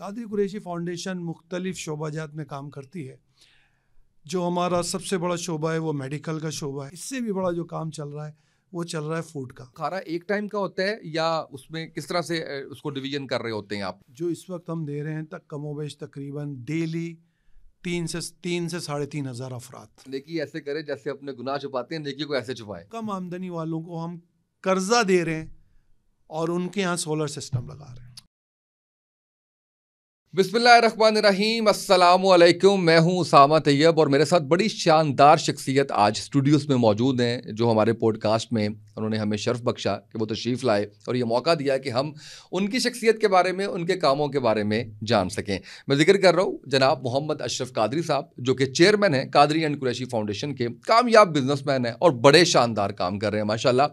Qadri Qureshi foundation مختلف شعبہ جات میں کام کرتی ہے. جو ہمارا سب سے بڑا شعبہ ہے وہ میڈیکل کا شعبہ ہے. اس سے بھی بڑا جو کام چل رہا ہے وہ چل رہا ہے فوڈ کا. کھانا ایک ٹائم کا ہوتا ہے یا اس میں کس طرح سے اس کو ڈویژن کر رہے ہوتے ہیں آپ؟ جو اس وقت ہم دے رہے ہیں تک کم و بیش تقریباً ڈیلی 3 سے 3,500 افراد. نیکی ایسے کرے جیسے اپنے گناہ چھپاتے ہیں، نیکی کو ایسے چھپائے. کم آمدنی والوں کو ہم قرضہ دے رہے ہیں اور ان کے یہاں سولر سسٹم لگا رہے ہیں. بسم اللہ الرحمن الرحیم. السلام علیکم. میں ہوں اسامہ طیب اور میرے ساتھ بڑی شاندار شخصیت آج اسٹوڈیوز میں موجود ہیں جو ہمارے پوڈ کاسٹ میں انہوں نے ہمیں شرف بخشا کہ وہ تشریف لائے اور یہ موقع دیا کہ ہم ان کی شخصیت کے بارے میں، ان کے کاموں کے بارے میں جان سکیں. میں ذکر کر رہا ہوں جناب محمد اشرف قادری صاحب، جو کہ چیئرمین ہیں قادری اینڈ قریشی فاؤنڈیشن کے. کامیاب بزنس مین ہیں اور بڑے شاندار کام کر رہے ہیں ماشاءاللہ.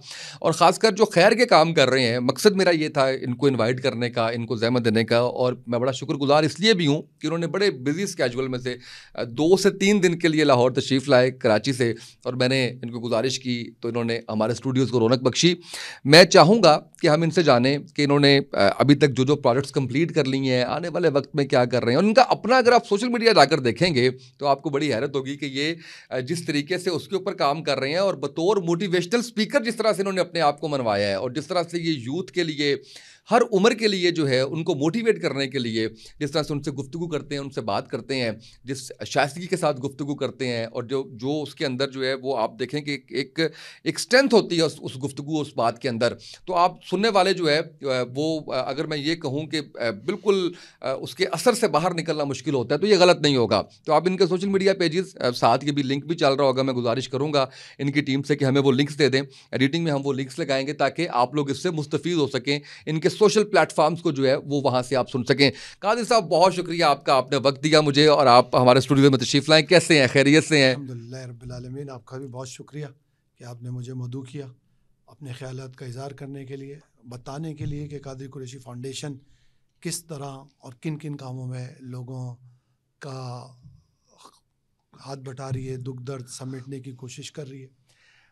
اور خاص کر جو خیر کے کام کر رہے ہیں، مقصد میرا یہ تھا ان کو انوائٹ کرنے کا، ان کو زحمت دینے کا. اور میں بڑا شکر گزار اس لیے بھی ہوں کہ انہوں نے بڑے بزی اسکیجول میں سے 2 سے 3 دن کے لیے لاہور تشریف لائے کراچی سے، اور میں نے ان کو گزارش کی تو انہوں نے ہمارے اسٹوڈیوز کو رونق بخشی. میں چاہوں گا کہ ہم ان سے جانیں کہ انہوں نے ابھی تک جو پروجیکٹس کمپلیٹ کر لی ہیں، آنے والے وقت میں کیا کر رہے ہیں. اور ان کا اپنا اگر آپ سوشل میڈیا جا کر دیکھیں گے تو آپ کو بڑی حیرت ہوگی کہ یہ جس طریقے سے اس کے اوپر کام کر رہے ہیں اور بطور موٹیویشنل اسپیکر جس طرح سے انہوں نے اپنے آپ کو منوایا ہے، اور جس طرح سے یہ یوتھ کے لیے، ہر عمر کے لیے جو ہے ان کو موٹیویٹ کرنے کے لیے جس طرح سے ان سے گفتگو کرتے ہیں، ان سے بات کرتے ہیں، جس شائستگی کے ساتھ گفتگو کرتے ہیں، اور جو اس کے اندر جو ہے وہ آپ دیکھیں کہ ایک اسٹرینتھ ہوتی ہے اس گفتگو، اس بات کے اندر. تو آپ سننے والے جو ہے وہ اگر میں یہ کہوں کہ بالکل اس کے اثر سے باہر نکلنا مشکل ہوتا ہے تو یہ غلط نہیں ہوگا. تو آپ ان کے سوشل میڈیا پیجز ساتھ یہ بھی لنک بھی چل رہا ہوگا، میں گزارش کروں گا ان کی ٹیم سے کہ ہمیں وہ لنکس دے دیں. ایڈیٹنگ میں ہم وہ لنکس لگائیں گے تاکہ آپ لوگ اس سے مستفید ہو سکیں، ان کے سوشل پلیٹ فارمز کو جو ہے وہ وہاں سے آپ سن سکیں. قادری صاحب بہت شکریہ آپ کا، آپ نے وقت دیا مجھے اور آپ ہمارے اسٹوڈیو میں تشریف لائیں. کیسے ہیں؟ خیریت سے ہیں؟ الحمدللہ رب العالمین. آپ کا بھی بہت شکریہ کہ آپ نے مجھے مدعو کیا اپنے خیالات کا اظہار کرنے کے لیے، بتانے کے لیے کہ قادری قریشی فاؤنڈیشن کس طرح اور کن کن کاموں میں لوگوں کا ہاتھ بٹا رہی ہے، دکھ درد سمیٹنے کی کوشش کر رہی ہے.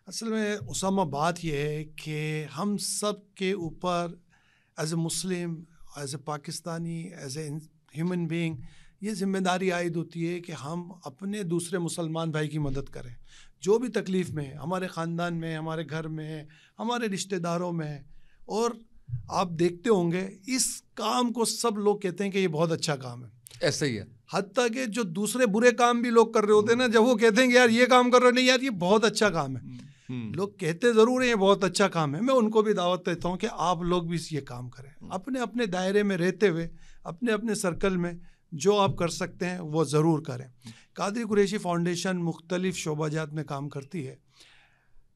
اصل میں اسامہ بات یہ ہے کہ ہم سب کے اوپر as a Muslim, as a Pakistani, as a human being یہ ذمہ داری عائد ہوتی ہے کہ ہم اپنے دوسرے مسلمان بھائی کی مدد کریں. جو بھی تکلیف میں ہے، ہمارے خاندان میں، ہمارے گھر میں، ہمارے رشتہ داروں میں. اور آپ دیکھتے ہوں گے اس کام کو سب لوگ کہتے ہیں کہ یہ بہت اچھا کام ہے. ایسا ہی ہے. حتیٰ کہ جو دوسرے برے کام بھی لوگ کر رہے ہوتے ہیں نا، جب وہ کہتے ہیں کہ یار یہ کام کر رہے ہو، نہیں یار یہ بہت اچھا کام ہے. لوگ کہتے ضرور ہیں یہ بہت اچھا کام ہے. میں ان کو بھی دعوت دیتا ہوں کہ آپ لوگ بھی یہ کام کریں. اپنے اپنے دائرے میں رہتے ہوئے، اپنے اپنے سرکل میں جو آپ کر سکتے ہیں وہ ضرور کریں. قادری قریشی فاؤنڈیشن مختلف شعبہ جات میں کام کرتی ہے.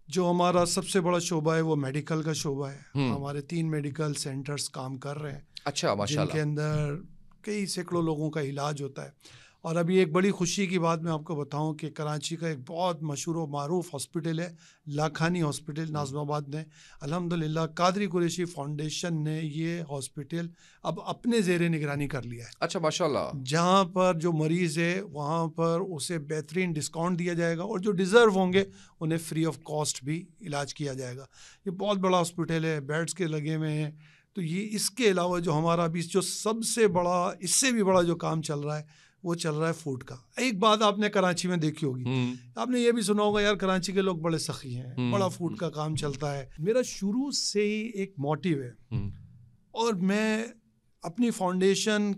جو ہمارا سب سے بڑا شعبہ ہے وہ میڈیکل کا شعبہ ہے. ہمارے 3 میڈیکل سینٹرز کام کر رہے ہیں. اچھا، ماشاءاللہ. جن کے اندر کئی سینکڑوں لوگوں کا علاج ہوتا ہے. اور ابھی ایک بڑی خوشی کی بات میں آپ کو بتاؤں کہ کراچی کا ایک بہت مشہور و معروف ہاسپٹل ہے لاکھانی ہاسپٹل ناظم آباد میں. الحمدللہ قادری قریشی فاؤنڈیشن نے یہ ہاسپٹل اب اپنے زیر نگرانی کر لیا ہے. اچھا، ماشاءاللہ. جہاں پر جو مریض ہے وہاں پر اسے بہترین ڈسکاؤنٹ دیا جائے گا، اور جو ڈیزرو ہوں گے انہیں فری آف کاسٹ بھی علاج کیا جائے گا. یہ بہت بڑا ہاسپٹل ہے، بیڈس کے لگے ہوئے ہیں. تو یہ اس کے علاوہ جو ہمارا ابھی جو سب سے بڑا، اس سے بھی بڑا جو کام چل رہا ہے وہ چل رہا ہے فوڈ کا. ایک بات آپ نے کراچی میں دیکھی ہوگی، آپ نے یہ بھی سنا ہوگا یار کراچی کے لوگ بڑے سخی ہیں، بڑا فوڈ کا کام چلتا ہے. میرا شروع سے ہی ایک موٹیو ہے، اور میں اپنی فاؤنڈیشن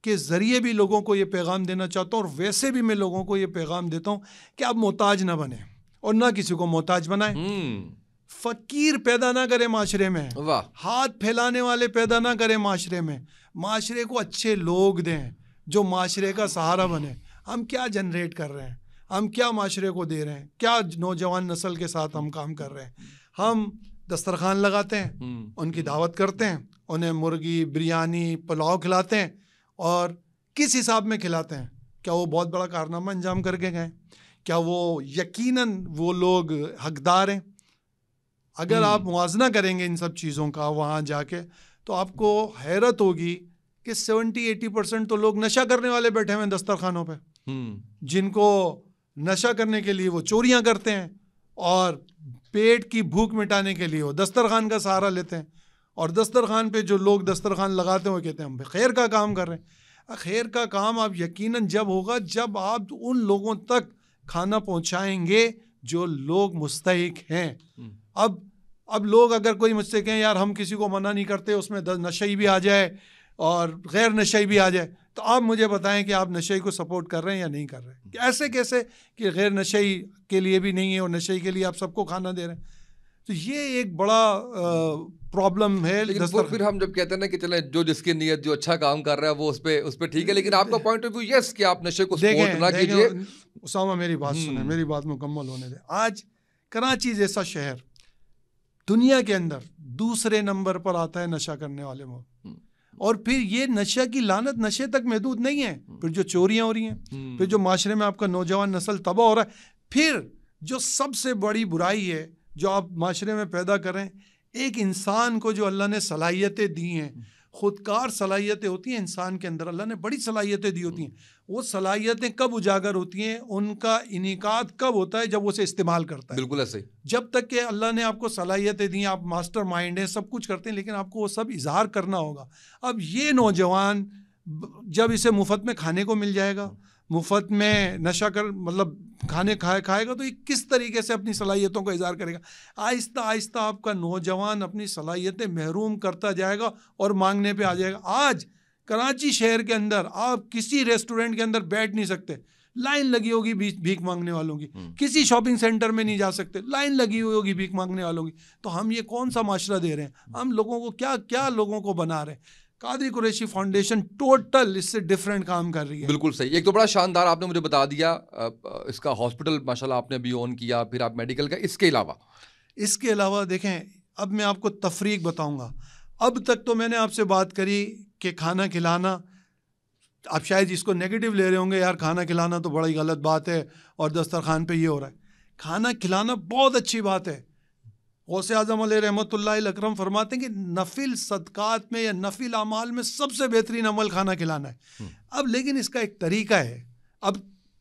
کے ذریعے بھی لوگوں کو یہ پیغام دینا چاہتا ہوں، اور ویسے بھی میں لوگوں کو یہ پیغام دیتا ہوں کہ آپ محتاج نہ بنیں اور نہ کسی کو محتاج بنائیں. فقیر پیدا نہ کرے معاشرے میں، ہاتھ پھیلانے والے پیدا نہ کرے معاشرے میں. معاشرے کو اچھے لوگ دیں جو معاشرے کا سہارا بنے. ہم کیا جنریٹ کر رہے ہیں، ہم کیا معاشرے کو دے رہے ہیں، کیا نوجوان نسل کے ساتھ ہم کام کر رہے ہیں. ہم دسترخوان لگاتے ہیں، ان کی دعوت کرتے ہیں، انہیں مرغی، بریانی، پلاؤ کھلاتے ہیں، اور کس حساب میں کھلاتے ہیں؟ کیا وہ بہت بڑا کارنامہ انجام کر کے گئے؟ کیا وہ یقیناً وہ لوگ حقدار ہیں؟ اگر آپ موازنہ کریں گے ان سب چیزوں کا وہاں جا کے تو آپ کو حیرت ہوگی کہ 70-80% تو لوگ نشہ کرنے والے بیٹھے ہوئے ہیں دسترخوانوں پہ، جن کو نشہ کرنے کے لیے وہ چوریاں کرتے ہیں، اور پیٹ کی بھوک مٹانے کے لیے وہ دسترخوان کا سہارا لیتے ہیں. اور دسترخوان پہ جو لوگ دسترخوان لگاتے ہیں وہ کہتے ہیں ہم خیر کا کام کر رہے ہیں. خیر کا کام آپ یقیناً جب ہوگا جب آپ ان لوگوں تک کھانا پہنچائیں گے جو لوگ مستحق ہیں. اب لوگ اگر کوئی مجھ سے کہیں یار ہم کسی کو منع نہیں کرتے, اس میں نشئی بھی آ جائے اور غیر نشئی بھی آ جائے, تو آپ مجھے بتائیں کہ آپ نشئی کو سپورٹ کر رہے ہیں یا نہیں کر رہے ہیں. ایسے کیسے کہ غیر نشئی کے لیے بھی نہیں ہے اور نشئی کے لیے آپ سب کو کھانا دے رہے ہیں. تو یہ ایک بڑا پرابلم ہے. لیکن پھر ہم جب کہتے ہیں نا کہ چلیں جو جس کی نیت جو اچھا کام کر رہا ہے وہ اس پہ ٹھیک ہے, لیکن آپ کا پوائنٹ آف ویو یس کہ آپ نشے کو سپورٹ نہ کیجیے. اسامہ میری بات سنیں, میری بات مکمل ہونے دیں. آج کراچی جیسا شہر دنیا کے اندر دوسرے نمبر پر آتا ہے نشہ کرنے والے میں, اور پھر یہ نشہ کی لعنت نشے تک محدود نہیں ہے. پھر جو چوریاں ہو رہی ہیں, پھر جو معاشرے میں آپ کا نوجوان نسل تباہ ہو رہا ہے, پھر جو سب سے بڑی برائی ہے جو آپ معاشرے میں پیدا کریں, ایک انسان کو جو اللہ نے صلاحیتیں دی ہیں, خودکار صلاحیتیں ہوتی ہیں انسان کے اندر, اللہ نے بڑی صلاحیتیں دی ہوتی ہیں. وہ صلاحیتیں کب اجاگر ہوتی ہیں, ان کا انعقاد کب ہوتا ہے جب وہ اسے استعمال کرتا ہے. بالکل ایسے. جب تک کہ اللہ نے آپ کو صلاحیتیں دی ہیں, آپ ماسٹر مائنڈ ہیں, سب کچھ کرتے ہیں, لیکن آپ کو وہ سب اظہار کرنا ہوگا. اب یہ نوجوان جب اسے مفت میں کھانے کو مل جائے گا, مفت میں نشہ مطلب کھانے کھائے گا, تو یہ کس طریقے سے اپنی صلاحیتوں کا اظہار کرے گا. آہستہ آہستہ آپ کا نوجوان اپنی صلاحیتیں محروم کرتا جائے گا اور مانگنے پہ آ جائے گا. آج کراچی شہر کے اندر آپ کسی ریسٹورینٹ کے اندر بیٹھ نہیں سکتے, لائن لگی ہوگی بھیک مانگنے والوں کی. کسی شاپنگ سینٹر میں نہیں جا سکتے, لائن لگی ہوئی ہوگی بھیک مانگنے والوں کی. تو ہم یہ کون سا معاشرہ دے رہے ہیں, ہم لوگوں کو کیا لوگوں کو بنا رہے ہیں. قادری قریشی فاؤنڈیشن ٹوٹل اس سے ڈیفرنٹ کام کر رہی ہے. بالکل صحیح. ایک تو بڑا شاندار آپ نے مجھے بتا دیا اس کا ہاسپٹل ماشاءاللہ آپ نے بھی اون کیا, پھر آپ میڈیکل کا. اس کے علاوہ دیکھیں, اب میں آپ کو تفریق بتاؤں گا. اب تک تو میں نے آپ سے بات کری کہ کھانا کھلانا, آپ شاید اس کو نیگیٹو لے رہے ہوں گے, یار کھانا کھلانا تو بڑی غلط بات ہے اور دسترخوان پہ یہ ہو رہا ہے. کھانا کھلانا بہت اچھی بات ہے. غوث اعظم علیہ رحمۃ اللہ اکرم فرماتے ہیں کہ نفل صدقات میں یا نفل اعمال میں سب سے بہترین عمل کھانا کھلانا ہے. اب لیکن اس کا ایک طریقہ ہے. اب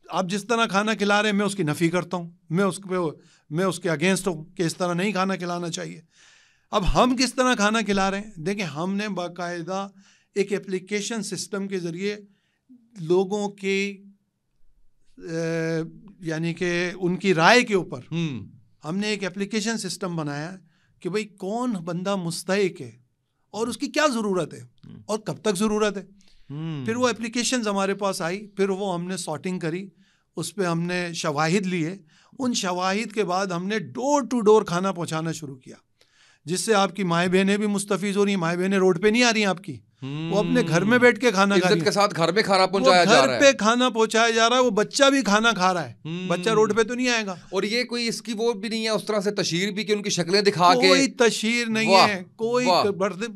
آپ جس طرح کھانا کھلا رہے ہیں میں اس کی نفی کرتا ہوں, میں اس کے اگینسٹ ہوں کہ اس طرح نہیں کھانا کھلانا چاہیے. اب ہم کس طرح کھانا کھلا رہے ہیں, دیکھیں ہم نے باقاعدہ ایک اپلیکیشن سسٹم کے ذریعے لوگوں کی یعنی کہ ان کی رائے کے اوپر ہم نے ایک اپلیکیشن سسٹم بنایا کہ بھئی کون بندہ مستحق ہے اور اس کی کیا ضرورت ہے اور کب تک ضرورت ہے. پھر وہ اپلیکیشنز ہمارے پاس آئی, پھر وہ ہم نے سارٹنگ کری, اس پہ ہم نے شواہد لیے. ان شواہد کے بعد ہم نے ڈور ٹو ڈور کھانا پہنچانا شروع کیا, جس سے آپ کی مائیں بہنیں بھی مستفیض ہو رہی ہیں. مائیں بہنیں روڈ پہ نہیں آ رہی ہیں آپ کی, وہ اپنے گھر میں بیٹھ کے کھانا کھا رہی ہیں, کے ساتھ گھر میں کھانا پہنچایا جا رہا ہے, گھر پہ کھانا پہنچایا جا رہا ہے. وہ بچہ بھی کھانا کھا رہا ہے, بچہ روڈ پہ تو نہیں آئے گا. اور یہ کوئی اس کی وہ بھی نہیں ہے اس طرح سے تشہیر بھی کہ ان کی شکلیں دکھا کے, کوئی تشہیر نہیں ہے, کوئی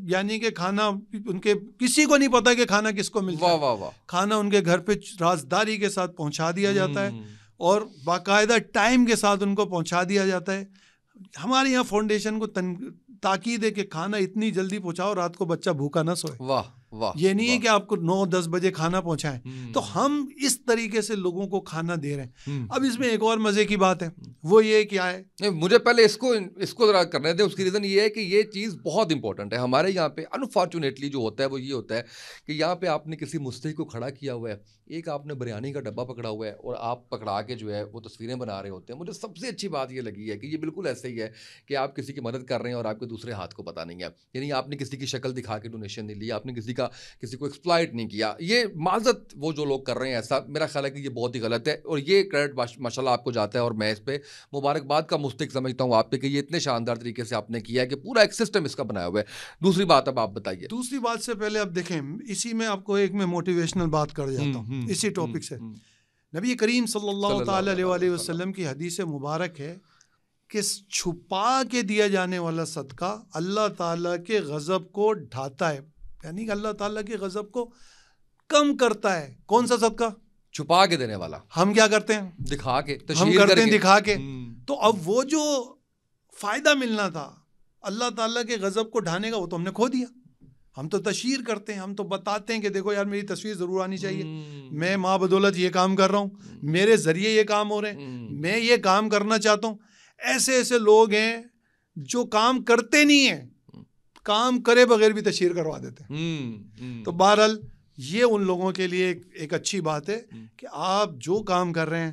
یعنی کہ کھانا ان کے کسی کو نہیں پتا کہ کھانا کس کو ملتا ہے. کھانا ان کے گھر پہ رازداری کے ساتھ پہنچا دیا جاتا ہے اور باقاعدہ ٹائم کے ساتھ ان کو پہنچا دیا جاتا ہے. ہمارے یہاں فاؤنڈیشن کو تاکید ہے کہ کھانا اتنی جلدی پہنچاؤ رات کو بچہ بھوکا نہ سوئے. یہ نہیں ہے کہ آپ کو 9-10 بجے کھانا پہنچائیں. تو ہم اس طریقے سے لوگوں کو کھانا دے رہے ہیں. اب اس میں ایک اور مزے کی بات ہے, وہ یہ کیا ہے, مجھے پہلے اس کو ذرا کرنے دیں. اس کی ریزن یہ ہے کہ یہ چیز بہت امپورٹنٹ ہے ہمارے یہاں پہ. انفارچونیٹلی جو ہوتا ہے وہ یہ ہوتا ہے کہ یہاں پہ آپ نے کسی مستحق کو کھڑا کیا ہوا ہے, ایک آپ نے بریانی کا ڈبہ پکڑا ہوا ہے اور آپ پکڑا کے جو ہے وہ تصویریں بنا رہے ہوتے ہیں. مجھے سب سے اچھی بات یہ لگی ہے کہ یہ بالکل ایسے ہی ہے کہ آپ کسی کی مدد کر رہے ہیں اور آپ کے دوسرے ہاتھ کو پتہ نہیں ہے. یعنی آپ نے کسی کی شکل دکھا کے ڈونیشن نہیں لی, آپ نے کسی کو ایکسپلائٹ نہیں کیا. یہ معذرت وہ جو لوگ کر رہے ہیں ایسا, میرا خیال ہے کہ یہ بہت ہی غلط ہے اور یہ کریڈٹ ماشاءاللہ آپ کو جاتا ہے اور میں اس پہ مبارکباد کا مستحق سمجھتا ہوں آپ پہ کہ یہ اتنے شاندار طریقے سے آپ نے کیا ہے کہ پورا ایک سسٹم اس کا بنایا ہوا ہے. دوسری بات اب آپ بتائیے. دوسری بات سے پہلے اب دیکھیں, اسی میں آپ کو ایک میں موٹیویشنل بات کر جاتا ہوں اسی ٹاپک سے. نبی کریم صلی اللہ تعالی علیہ وسلم کی حدیث مبارک ہے کہ چھپا کے دیا جانے والا صدقہ اللہ تعالیٰ کے غضب کو ڈھاتا ہے, یعنی کہ اللہ تعالیٰ کے غضب کو کم کرتا ہے. کون سا صدقہ؟ چھپا کے دینے والا. ہم کیا کرتے ہیں, دکھا کے, ہم کرتے ہیں دکھا کے. تو اب وہ جو فائدہ ملنا تھا اللہ تعالیٰ کے غضب کو ڈھانے کا, وہ تو ہم نے کھو دیا. ہم تو تشہیر کرتے ہیں, ہم تو بتاتے ہیں کہ دیکھو یار میری تصویر ضرور آنی چاہیے, میں ماں بدولت یہ کام کر رہا ہوں, میرے ذریعے یہ کام ہو رہے ہیں, میں یہ کام کرنا چاہتا ہوں. ایسے لوگ ہیں جو کام کرتے نہیں ہیں, کام کرے بغیر بھی تشہیر کروا دیتے ہیں. تو بہرحال یہ ان لوگوں کے لیے ایک اچھی بات ہے کہ آپ جو کام کر رہے ہیں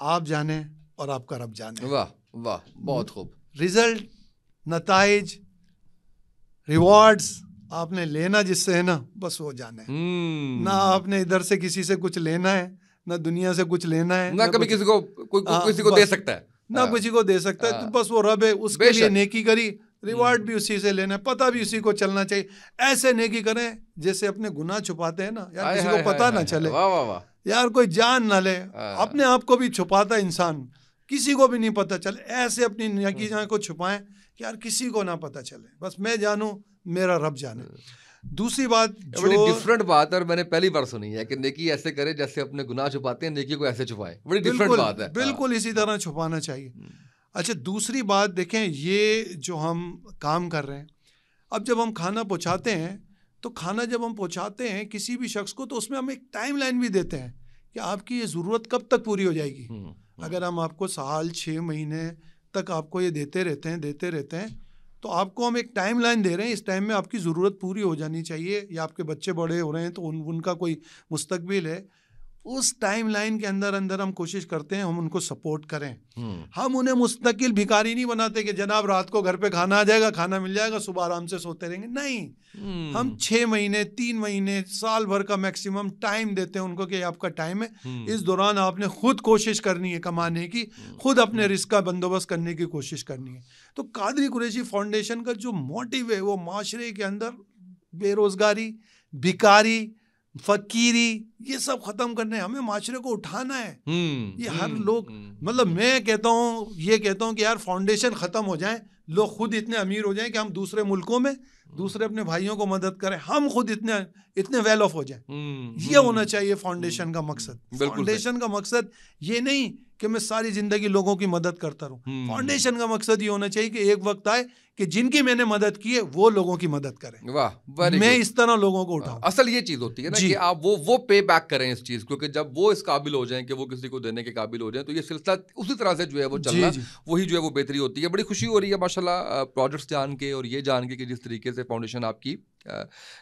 آپ جانیں اور آپ کا رب جانے. واہ واہ, بہت خوب. رزلٹ, نتائج, ریوارڈز آپ نے لینا جس سے ہے نا, بس وہ جانے. نہ آپ نے ادھر سے کسی سے کچھ لینا ہے, نہ دنیا سے کچھ لینا ہے, نہ کبھی کسی کو دے سکتا ہے, نہ کسی کو دے سکتا ہے. تو بس وہ رب ہے, اس کے لیے نیکی کری, ریوارڈ بھی اسی سے لینا ہے, پتہ بھی اسی کو چلنا چاہیے. ایسے نیکی کریں جیسے اپنے گناہ چھپاتے ہیں نا یار, کسی کو پتہ نہ چلے یار, کوئی جان نہ لے, اپنے آپ کو بھی چھپاتا ہے انسان, کسی کو بھی نہیں پتہ چلے. ایسے اپنی نیکی کو چھپائیں کہ یار کسی کو نہ پتہ چلے, بس میں جانوں میرا رب جانے. دوسری بات بڑی ڈفرنٹ بات ہے, اور میں نے پہلی بار سنی ہے کہ نیکی ایسے کرے جیسے اپنے گناہ چھپاتے ہیں, نیکی کو ایسے چھپائے. بڑی ڈفرنٹ بات ہے. بالکل اسی طرح چھپانا چاہیے. اچھا دوسری بات دیکھیں, یہ جو ہم کام کر رہے ہیں, اب جب ہم کھانا پہنچاتے ہیں تو کھانا جب ہم پہنچاتے ہیں کسی بھی شخص کو, تو اس میں ہم ایک ٹائم لائن بھی دیتے ہیں کہ آپ کی یہ ضرورت کب تک پوری ہو جائے گی. اگر ہم آپ کو سال 6 مہینے تک آپ کو یہ دیتے رہتے ہیں تو آپ کو ہم ایک ٹائم لائن دے رہے ہیں, اس ٹائم میں آپ کی ضرورت پوری ہو جانی چاہیے, یا آپ کے بچے بڑے ہو رہے ہیں تو ان کا کوئی مستقبل ہے, اس ٹائم لائن کے اندر ہم کوشش کرتے ہیں ہم ان کو سپورٹ کریں. ہم انہیں مستقل بھکاری نہیں بناتے کہ جناب رات کو گھر پہ کھانا آ جائے گا, کھانا مل جائے گا, صبح آرام سے سوتے رہیں گے. نہیں, ہم 6 مہینے 3 مہینے سال بھر کا میکسیمم ٹائم دیتے ہیں ان کو کہ یہ آپ کا ٹائم ہے, اس دوران آپ نے خود کوشش کرنی ہے کمانے کی, خود اپنے رزق کا بندوبست کرنے کی کوشش کرنی ہے. تو قادری قریشی فاؤنڈیشن کا جو موٹیو ہے وہ معاشرے کے اندر بے روزگاری, بھکاری, فقیری, یہ سب ختم کرنے, ہمیں معاشرے کو اٹھانا ہے. یہ ہر لوگ, مطلب میں کہتا ہوں کہ یار فاؤنڈیشن ختم ہو جائیں, لوگ خود اتنے امیر ہو جائیں کہ ہم دوسرے ملکوں میں دوسرے اپنے بھائیوں کو مدد کریں, ہم خود اتنے ویل آف ہو جائیں. یہ ہونا چاہیے فاؤنڈیشن کا مقصد. فاؤنڈیشن کا مقصد یہ نہیں کہ میں ساری زندگی لوگوں کی مدد کرتا رہوں. فاؤنڈیشن کا مقصد یہ ہونا چاہیے کہ ایک وقت آئے کہ جن کی میں نے مدد کی ہے وہ لوگوں کی مدد کریں. میں اس طرح لوگوں کو اٹھاؤں. اصل یہ چیز ہوتی ہے نا کہ آپ وہ پے بیک کریں اس چیز, کیونکہ جب وہ اس قابل ہو جائیں کہ وہ کسی کو دینے کے قابل ہو جائیں تو یہ سلسلہ اسی طرح سے جو ہے وہ چلنا, وہی جو ہے وہ بہتری ہوتی ہے. بڑی خوشی ہو رہی ہے ماشاءاللہ پروجیکٹس جان کے, اور یہ جان کے کہ جس طریقے سے فاؤنڈیشن آپ کی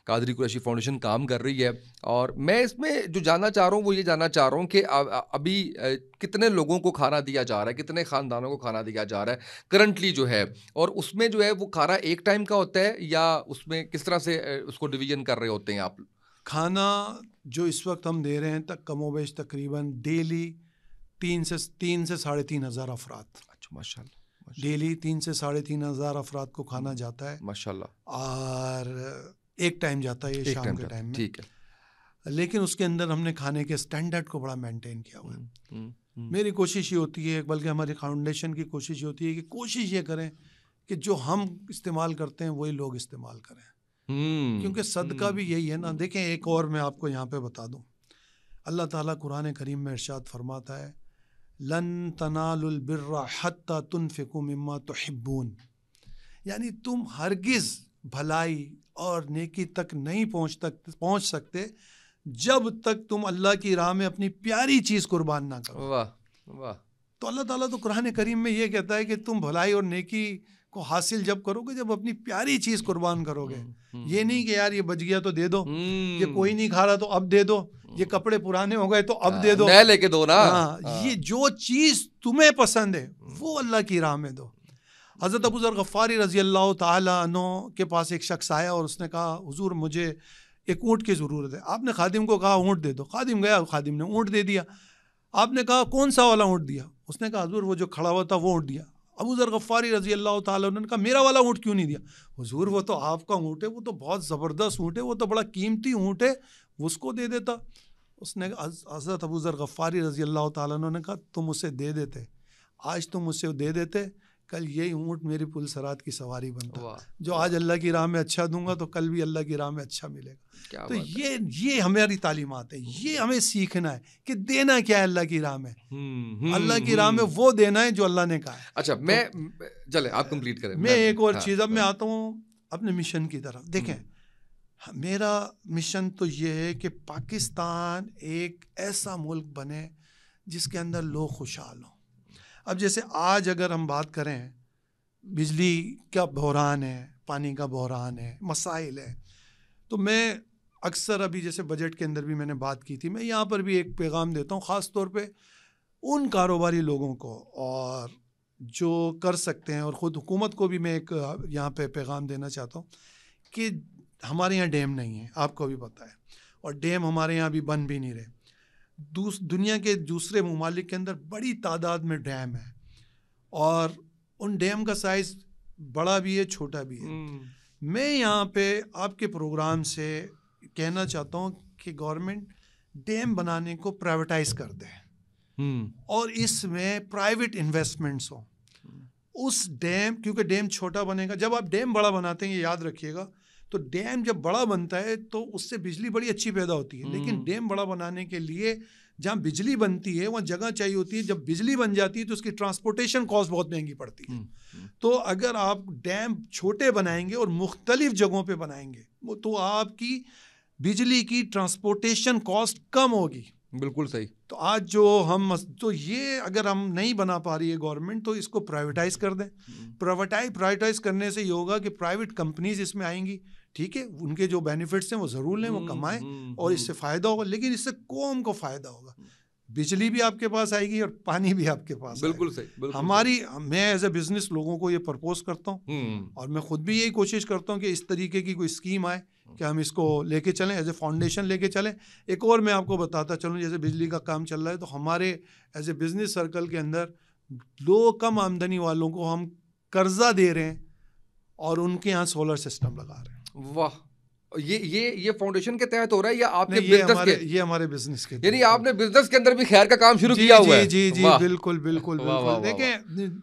قادری قریشی فاؤنڈیشن کام کر رہی ہے. اور میں اس میں جو جاننا چاہ رہا ہوں وہ یہ جاننا چاہ رہا ہوں کہ ابھی کتنے لوگوں کو کھانا دیا جا رہا ہے, کتنے خاندانوں کو کھانا دیا جا رہا ہے کرنٹلی جو ہے, اور اس میں جو ہے وہ کھانا ایک ٹائم کا ہوتا ہے یا اس میں کس طرح سے اس کو ڈویژن کر رہے ہوتے ہیں آپ؟ کھانا جو اس وقت ہم دے رہے ہیں تک کم و بیش تقریباً ڈیلی 3 سے 3,500 ہزار افراد. اچھا ماشاءاللہ. ڈیلی 3 سے 3,500 افراد کو کھانا جاتا ہے ماشاءاللہ, اور ایک ٹائم جاتا ہے یہ شام کے ٹائم میں. ٹھیک ہے. لیکن اس کے اندر ہم نے کھانے کے سٹینڈرڈ کو بڑا مینٹین کیا ہوا ہے. میری کوشش یہ ہوتی ہے, بلکہ ہماری فاؤنڈیشن کی کوشش یہ ہوتی ہے کہ کوشش یہ کریں کہ جو ہم استعمال کرتے ہیں وہی لوگ استعمال کریں, کیونکہ صدقہ بھی یہی ہے نا. دیکھیں ایک اور میں آپ کو یہاں پہ بتا دوں, اللہ تعالیٰ قرآن کریم میں ارشاد فرماتا ہے لن تنالوا البر حتی تنفقوا مما تحبون, یعنی تم ہرگز بھلائی اور نیکی تک نہیں پہنچ سکتے جب تک تم اللہ کی راہ میں اپنی پیاری چیز قربان نہ کرو. واہ واہ. تو اللہ تعالیٰ تو قرآن کریم میں یہ کہتا ہے کہ تم بھلائی اور نیکی کو حاصل جب کرو گے جب اپنی پیاری چیز قربان کرو گے. یہ نہیں کہ یار یہ بچ گیا تو دے دو, یہ کوئی نہیں کھا رہا تو اب دے دو, یہ کپڑے پرانے ہو گئے تو اب دے دو, نئے لے کے دو نا. یہ جو چیز تمہیں پسند ہے وہ اللہ کی راہ میں دو. حضرت ابو ذر غفاری رضی اللہ تعالیٰ عنہ کے پاس ایک شخص آیا اور اس نے کہا حضور مجھے ایک اونٹ کی ضرورت ہے. آپ نے خادم کو کہا اونٹ دے دو. خادم گیا, خادم نے اونٹ دے دیا. آپ نے کہا کون سا والا اونٹ دیا؟ اس نے کہا حضور وہ جو کھڑا ہوا تھا وہ اونٹ دیا. ابو ذر غفاری رضی اللہ تعالیٰ عنہ نے کہا میرا والا اونٹ کیوں نہیں دیا؟ حضور وہ تو آپ کا اونٹ ہے, وہ تو بہت زبردست اونٹ ہے, وہ تو بڑا قیمتی اونٹ ہے, اس کو دے دیتا. اس نے حضرت ابو ذر غفاری رضی اللہ تعالیٰ عنہ نے کہا تم اسے دے دیتے, آج تم اسے دے دیتے, کل یہی اونٹ میری پل صراط کی سواری بنتا. جو آج اللہ کی راہ میں اچھا دوں گا تو کل بھی اللہ کی راہ میں اچھا ملے گا. تو یہ ہماری تعلیمات ہے, یہ ہمیں سیکھنا ہے کہ دینا کیا ہے اللہ کی راہ میں. اللہ کی راہ میں وہ دینا ہے جو اللہ نے کہا ہے. اچھا میں چلیں آپ کمپلیٹ کریں. میں ایک اور چیز, اب میں آتا ہوں اپنے مشن کی طرف. دیکھیں میرا مشن تو یہ ہے کہ پاکستان ایک ایسا ملک بنے جس کے اندر لوگ خوشحال ہوں. اب جیسے آج اگر ہم بات کریں بجلی کا بحران ہے, پانی کا بحران ہے، مسائل ہے. تو میں اکثر ابھی جیسے بجٹ کے اندر بھی میں نے بات کی تھی، میں یہاں پر بھی ایک پیغام دیتا ہوں خاص طور پہ ان کاروباری لوگوں کو اور جو کر سکتے ہیں، اور خود حکومت کو بھی میں ایک یہاں پہ پیغام دینا چاہتا ہوں کہ ہمارے یہاں ڈیم نہیں ہے، آپ کو بھی پتہ ہے، اور ڈیم ہمارے یہاں بھی بن بھی نہیں رہے. دنیا کے دوسرے ممالک کے اندر بڑی تعداد میں ڈیم ہے، اور ان ڈیم کا سائز بڑا بھی ہے، چھوٹا بھی ہے. میں یہاں پہ آپ کے پروگرام سے کہنا چاہتا ہوں کہ گورنمنٹ ڈیم بنانے کو پرائیویٹائز کر دے اور اس میں پرائیویٹ انویسٹمنٹس ہوں. اس ڈیم، کیونکہ ڈیم چھوٹا بنے گا، جب آپ ڈیم بڑا بناتے ہیں یہ یاد رکھیے گا، تو ڈیم جب بڑا بنتا ہے تو اس سے بجلی بڑی اچھی پیدا ہوتی ہے، لیکن ڈیم بڑا بنانے کے لیے جہاں بجلی بنتی ہے وہاں جگہ چاہیے ہوتی ہے. جب بجلی بن جاتی ہے تو اس کی ٹرانسپورٹیشن کاسٹ بہت مہنگی پڑتی ہے. تو اگر آپ ڈیم چھوٹے بنائیں گے اور مختلف جگہوں پہ بنائیں گے تو آپ کی بجلی کی ٹرانسپورٹیشن کاسٹ کم ہوگی. بالکل صحیح. تو آج جو تو یہ اگر ہم نہیں بنا پا رہی ہے گورنمنٹ، تو اس کو پرائیویٹائز کر دیں. پرائیویٹائز کرنے سے یہ ہوگا کہ پرائیویٹ کمپنیز اس میں آئیں گی، ٹھیک ہے، ان کے جو بینیفٹس ہیں وہ ضرور لیں، وہ کمائیں اور اس سے فائدہ ہوگا، لیکن اس سے قوم کو فائدہ ہوگا. بجلی بھی آپ کے پاس آئے گی اور پانی بھی آپ کے پاس. بالکل صحیح. میں ایز اے بزنس لوگوں کو یہ پرپوز کرتا ہوں، اور میں خود بھی یہی کوشش کرتا ہوں کہ اس طریقے کی کوئی اسکیم آئے کہ ہم اس کو لے کے چلیں، ایز اے فاؤنڈیشن لے کے چلیں. ایک اور میں آپ کو بتاتا چلوں، جیسے بجلی کا کام چل رہا ہے تو ہمارے ایز اے بزنس سرکل کے اندر لو کم آمدنی والوں کو ہم قرضہ دے رہے ہیں اور ان کے یہاں سولر سسٹم لگا رہے ہیں. واہ، یہ فاؤنڈیشن کے تحت ہو رہا ہے یا آپ کے بزنس کے؟ یہ ہمارے بزنس کے، یعنی آپ نے بزنس کے اندر بھی خیر کا کام شروع کیا ہوا ہے. جی بالکل.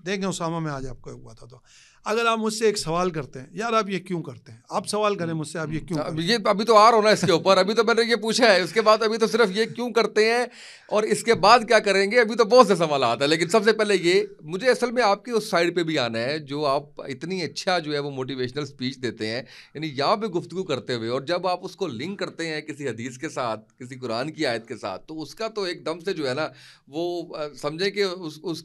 دیکھیں اسامہ، میں آج آپ کو ایک بات بتاتا ہوں. اگر آپ مجھ سے ایک سوال کرتے ہیں، یار آپ یہ کیوں کرتے ہیں، آپ سوال کریں مجھ سے، آپ یہ کیوں کرتے ہیں. یہ ابھی تو آ رہا نا اس کے اوپر، ابھی تو میں نے یہ پوچھا ہے، اس کے بعد ابھی تو صرف یہ کیوں کرتے ہیں اور اس کے بعد کیا کریں گے، ابھی تو بہت سے سوالات ہیں. لیکن سب سے پہلے یہ مجھے اصل میں آپ کی اس سائڈ پہ بھی آنا ہے جو آپ اتنی اچھا جو ہے وہ موٹیویشنل اسپیچ دیتے ہیں، یعنی یہاں پہ گفتگو کرتے ہوئے، اور جب آپ اس کو لنک کرتے ہیں کسی حدیث کے ساتھ، کسی قرآن کی آیت کے ساتھ، تو اس کا تو ایک دم سے جو ہے نا وہ سمجھے کہ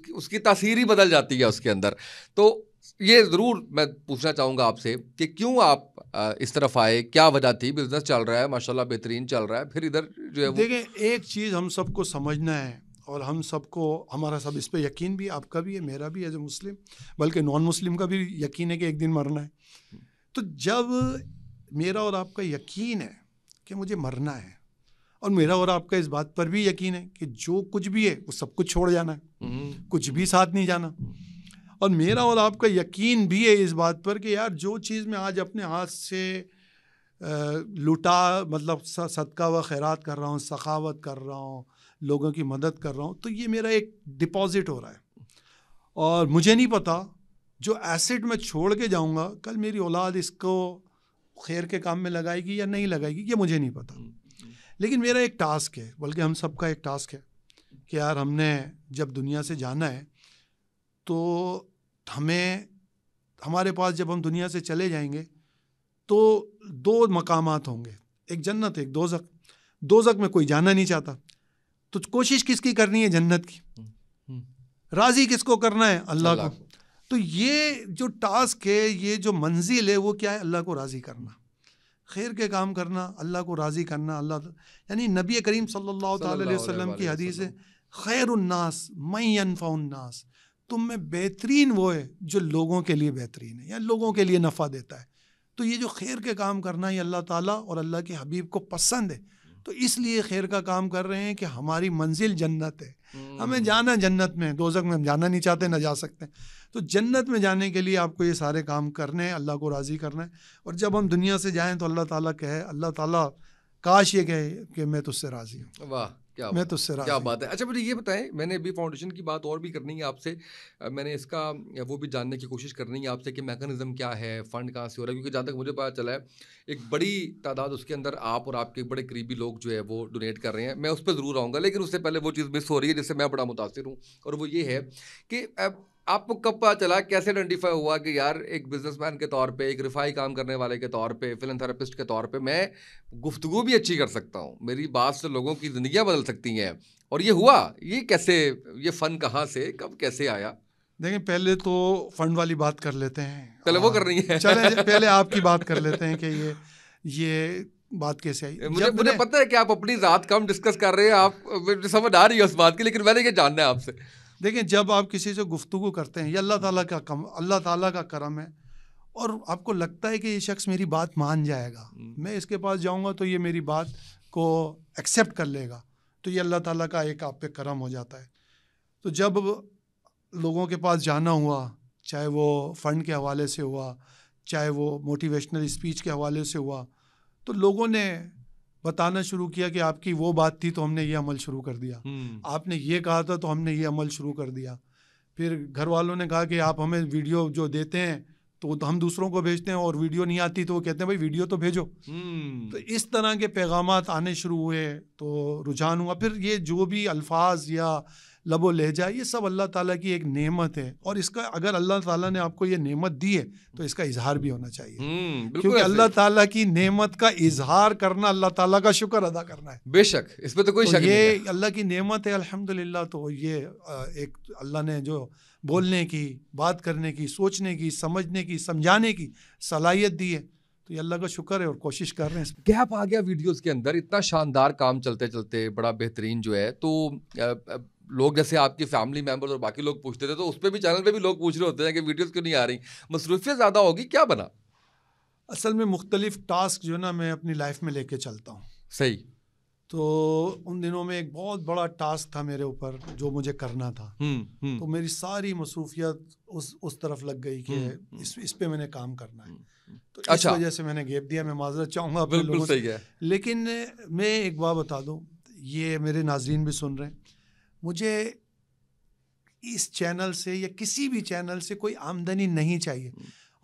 اس کی تاثیر ہی بدل جاتی ہے اس کے اندر. تو یہ ضرور میں پوچھنا چاہوں گا آپ سے کہ کیوں آپ اس طرف آئے، کیا وجہ تھی؟ بزنس چل رہا ہے ماشاءاللہ بہترین چل رہا ہے، پھر ادھر جو ہے دیکھیں ایک چیز ہم سب کو سمجھنا ہے، اور ہم سب کو، ہمارا سب اس پہ یقین بھی، آپ کا بھی ہے، میرا بھی ایز اے مسلم، بلکہ نان مسلم کا بھی یقین ہے کہ ایک دن مرنا ہے. تو جب میرا اور آپ کا یقین ہے کہ مجھے مرنا ہے، اور میرا اور آپ کا اس بات پر بھی یقین ہے کہ جو کچھ بھی ہے وہ سب کچھ چھوڑ جانا ہے، کچھ بھی ساتھ نہیں جانا، اور میرا اور آپ کا یقین بھی ہے اس بات پر کہ یار جو چیز میں آج اپنے ہاتھ سے لٹا، مطلب صدقہ و خیرات کر رہا ہوں، سخاوت کر رہا ہوں، لوگوں کی مدد کر رہا ہوں، تو یہ میرا ایک ڈپازٹ ہو رہا ہے. اور مجھے نہیں پتا جو ایسٹ میں چھوڑ کے جاؤں گا کل میری اولاد اس کو خیر کے کام میں لگائے گی یا نہیں لگائے گی، یہ مجھے نہیں پتا. لیکن میرا ایک ٹاسک ہے، بلکہ ہم سب کا ایک ٹاسک ہے کہ یار ہم نے جب دنیا سے جانا ہے تو ہمارے پاس جب ہم دنیا سے چلے جائیں گے تو دو مقامات ہوں گے، ایک جنت ایک دوزخ. دوزخ میں کوئی جانا نہیں چاہتا، تو کوشش کس کی کرنی ہے؟ جنت کی. راضی کس کو کرنا ہے؟ اللہ کو. تو یہ جو ٹاسک ہے، یہ جو منزل ہے، وہ کیا ہے؟ اللہ کو راضی کرنا، خیر کے کام کرنا، اللہ کو راضی کرنا. یعنی نبی کریم صلی اللہ تعالی علیہ وسلم کی حدیث ہے، خیر الناس من ینفع الناس، تم میں بہترین وہ ہے جو لوگوں کے لیے بہترین ہے یا لوگوں کے لیے نفع دیتا ہے. تو یہ جو خیر کے کام کرنا یہ اللہ تعالیٰ اور اللہ کے حبیب کو پسند ہے، تو اس لیے خیر کا کام کر رہے ہیں کہ ہماری منزل جنت ہے، ہمیں جانا جنت میں، دوزخ میں ہم جانا نہیں چاہتے، نہ جا سکتے. تو جنت میں جانے کے لیے آپ کو یہ سارے کام کرنے ہیں، اللہ کو راضی کرنا ہے. اور جب ہم دنیا سے جائیں تو اللہ تعالیٰ کہے، اللہ تعالیٰ کاش یہ کہے کہ میں تجھ سے راضی ہوں. واہ میں تجھ سے راضی. کیا بات ہے. اچھا مجھے یہ بتائیں، میں نے ابھی فاؤنڈیشن کی بات اور بھی کرنی ہے آپ سے، میں نے اس کا وہ بھی جاننے کی کوشش کرنی ہے آپ سے کہ میکانزم کیا ہے، فنڈ کہاں سے ہو رہا ہے، کیونکہ جہاں تک مجھے پتا چلا ہے ایک بڑی تعداد اس کے اندر آپ اور آپ کے بڑے قریبی لوگ جو ہے وہ ڈونیٹ کر رہے ہیں. میں اس پہ ضرور آؤں گا، لیکن اس سے پہلے وہ چیز مس ہو رہی ہے جس سے میں بڑا متاثر ہوں، اور وہ یہ ہے کہ آپ کو کب پتا چلا، کیسے آئیڈینٹیفائی ہوا کہ یار ایک بزنس مین کے طور پہ، ایک رفائی کام کرنے والے کے طور پہ، فلانتھراپسٹ کے طور پہ میں گفتگو بھی اچھی کر سکتا ہوں، میری بات سے لوگوں کی زندگیاں بدل سکتی ہیں، اور یہ ہوا؟ یہ کیسے، یہ فن کہاں سے، کب، کیسے آیا؟ دیکھیں پہلے تو فنڈ والی بات کر لیتے ہیں. چلے وہ کر رہی ہیں, چلیں پہلے آپ کی بات کر لیتے ہیں کہ یہ بات کیسے آئی. مجھے پتہ ہے کہ آپ اپنی ذات کم ڈسکس کر رہے ہیں, آپ سمجھ آ رہی ہے اس بات کی, لیکن میں نے یہ جاننا ہے آپ سے. دیکھیں جب آپ کسی سے گفتگو کرتے ہیں, یہ اللہ تعالیٰ کا کرم ہے, اور آپ کو لگتا ہے کہ یہ شخص میری بات مان جائے گا, میں اس کے پاس جاؤں گا تو یہ میری بات کو ایکسیپٹ کر لے گا, تو یہ اللہ تعالیٰ کا ایک آپ پہ کرم ہو جاتا ہے. تو جب لوگوں کے پاس جانا ہوا, چاہے وہ فنڈ کے حوالے سے ہوا, چاہے وہ موٹیویشنل اسپیچ کے حوالے سے ہوا, تو لوگوں نے بتانا شروع کیا کہ آپ کی وہ بات تھی تو ہم نے یہ عمل شروع کر دیا, آپ نے یہ کہا تھا تو ہم نے یہ عمل شروع کر دیا. پھر گھر والوں نے کہا کہ آپ ہمیں ویڈیو جو دیتے ہیں تو ہم دوسروں کو بھیجتے ہیں, اور ویڈیو نہیں آتی تو وہ کہتے ہیں بھائی ویڈیو تو بھیجو. تو اس طرح کے پیغامات آنے شروع ہوئے, تو رجحان ہوا. پھر یہ جو بھی الفاظ یا لب و لہجہ, یہ سب اللہ تعالیٰ کی ایک نعمت ہے, اور اس کا اگر اللہ تعالیٰ نے آپ کو یہ نعمت دی ہے تو اس کا اظہار بھی ہونا چاہیے, کیونکہ اللہ تعالیٰ کی نعمت کا اظہار کرنا اللہ تعالیٰ کا شکر ادا کرنا ہے. بے شک, اس پہ تو کوئی شک نہیں ہے. یہ اللہ کی نعمت ہے الحمدللہ. تو یہ ایک اللہ نے جو بولنے کی, بات کرنے کی, سوچنے کی, سمجھنے کی, سمجھانے کی صلاحیت دی ہے, تو یہ اللہ کا شکر ہے, اور کوشش کر رہے ہیں. گیپ آ گیا ویڈیوز کے اندر, اتنا شاندار کام چلتے چلتے بڑا بہترین جو ہے, تو لوگ جیسے آپ کی فیملی ممبرز اور باقی لوگ پوچھتے تھے, تو اس پہ بھی چینل پہ بھی لوگ پوچھ رہے ہوتے ہیں کہ ویڈیوز کیوں نہیں آ رہی, مصروفیت زیادہ ہوگی, کیا بنا؟ اصل میں مختلف ٹاسک جو ہے نا میں اپنی لائف میں لے کے چلتا ہوں. صحیح. تو ان دنوں میں ایک بہت بڑا ٹاسک تھا میرے اوپر جو مجھے کرنا تھا, تو میری ساری مصروفیت اس طرف لگ گئی کہ اس پہ میں نے کام کرنا ہے, تو اس وجہ سے میں نے گیپ دیا. میں معذرت چاہوں گا اپنے لوگوں سے, لیکن میں ایک بات بتا دوں, یہ میرے ناظرین بھی سن رہے ہیں, مجھے اس چینل سے یا کسی بھی چینل سے کوئی آمدنی نہیں چاہیے,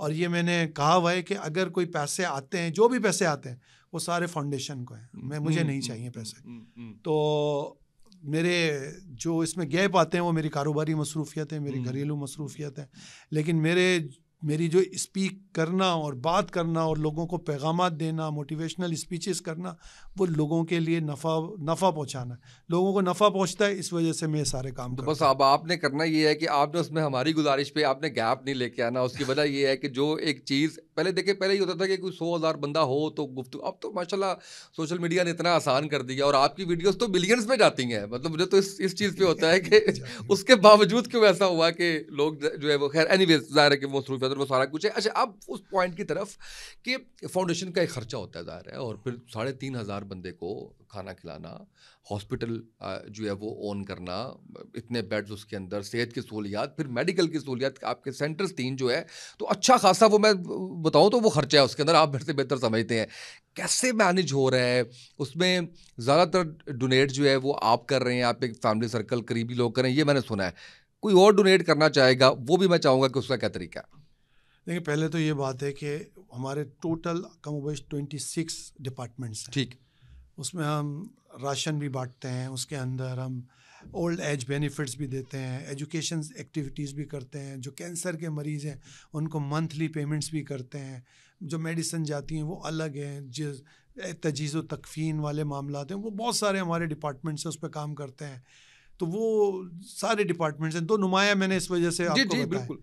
اور یہ میں نے کہا ہوا ہے کہ اگر کوئی پیسے آتے ہیں, جو بھی پیسے آتے ہیں وہ سارے فاؤنڈیشن کو ہیں, مجھے نہیں چاہیے پیسے. تو میرے جو اس میں گیپ آتے ہیں وہ میری کاروباری مصروفیت ہے, میری گھریلو مصروفیت ہے, لیکن میری جو اسپیک کرنا اور بات کرنا اور لوگوں کو پیغامات دینا, موٹیویشنل اسپیچز کرنا, وہ لوگوں کے لیے نفع پہنچانا ہے. لوگوں کو نفع پہنچتا ہے, اس وجہ سے میں سارے کام کرتا ہوں. بس اب آپ نے کرنا یہ ہے کہ آپ نے اس میں ہماری گزارش پہ آپ نے گیپ نہیں لے کے آنا. اس کی وجہ یہ ہے کہ جو ایک چیز پہلے یہ ہوتا تھا کہ کوئی 100,000 بندہ ہو تو گفتگو, اب تو ماشاءاللہ سوشل میڈیا نے اتنا آسان کر دیا, اور آپ کی ویڈیوز تو بلینز میں جاتی ہیں. مطلب مجھے تو اس چیز پہ ہوتا ہے کہ اس کے باوجود کیوں ایسا ہوا کہ لوگ جو ہے وہ, خیر اینی ویز ظاہر ہے کہ وہ مصروفیت اور وہ سارا کچھ ہے. اچھا, اب اس پوائنٹ کی طرف کہ فاؤنڈیشن کا ایک خرچہ ہوتا ہے ظاہر ہے, اور پھر 3,500 بندے کو کھانا کھلانا, ہاسپٹل جو ہے وہ اون کرنا, اتنے بیڈز اس کے اندر, صحت کی سہولیات, پھر میڈیکل کی سہولیات, آپ کے سینٹرز 3 جو ہے, تو اچھا خاصا وہ میں بتاؤں تو وہ خرچہ ہے اس کے اندر, آپ میرے سے بہتر سمجھتے ہیں. کیسے مینیج ہو رہا ہے اس میں؟ زیادہ تر ڈونیٹ جو ہے وہ آپ کر رہے ہیں, آپ ایک فیملی سرکل قریبی لوگ کریں, یہ میں نے سنا ہے. کوئی اور ڈونیٹ کرنا چاہے گا وہ بھی میں چاہوں گا کہ اس کا کیا طریقہ ہے؟ دیکھیں پہلے تو یہ بات ہے کہ ہمارے ٹوٹل کم و بیش 26 ڈپارٹمنٹس ہیں. ٹھیک. اس میں ہم راشن بھی بانٹتے ہیں, اس کے اندر ہم اولڈ ایج بینیفٹس بھی دیتے ہیں, ایجوکیشن ایکٹیویٹیز بھی کرتے ہیں, جو کینسر کے مریض ہیں ان کو منتھلی پیمنٹس بھی کرتے ہیں, جو میڈیسن جاتی ہیں وہ الگ ہیں, جو تجہیز و تکفین والے معاملات ہیں وہ بہت سارے ہمارے ڈپارٹمنٹس ہیں اس پہ کام کرتے ہیں. تو وہ سارے ڈپارٹمنٹس ہیں, 2 نمایاں میں نے اس وجہ سے آپ کو بتایا.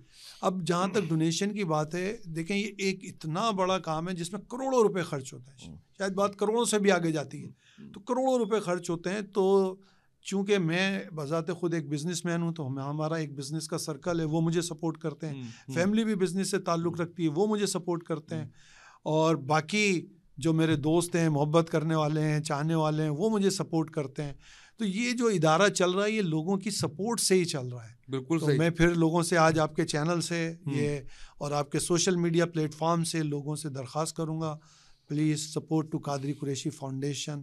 اب جہاں تک ڈونیشن کی بات ہے, دیکھیں یہ ایک اتنا بڑا کام ہے جس میں کروڑوں روپے خرچ ہوتا ہے, شاید بات کروڑوں سے بھی آگے جاتی ہے, تو کروڑوں روپے خرچ ہوتے ہیں. تو چونکہ میں بذات خود ایک بزنس مین ہوں, تو ہمارا ایک بزنس کا سرکل ہے, وہ مجھے سپورٹ کرتے ہیں, فیملی بھی بزنس سے تعلق رکھتی ہے, وہ مجھے سپورٹ کرتے ہیں, اور باقی جو میرے دوست ہیں, محبت کرنے والے ہیں, چاہنے والے ہیں, وہ مجھے سپورٹ کرتے ہیں. تو یہ جو ادارہ چل رہا ہے یہ لوگوں کی سپورٹ سے ہی چل رہا ہے. بالکل صحیح. میں پھر لوگوں سے آج آپ کے چینل سے یہ اور آپ کے سوشل میڈیا پلیٹ فارم سے لوگوں سے درخواست کروں گا, please support to Qadri Qureshi Foundation,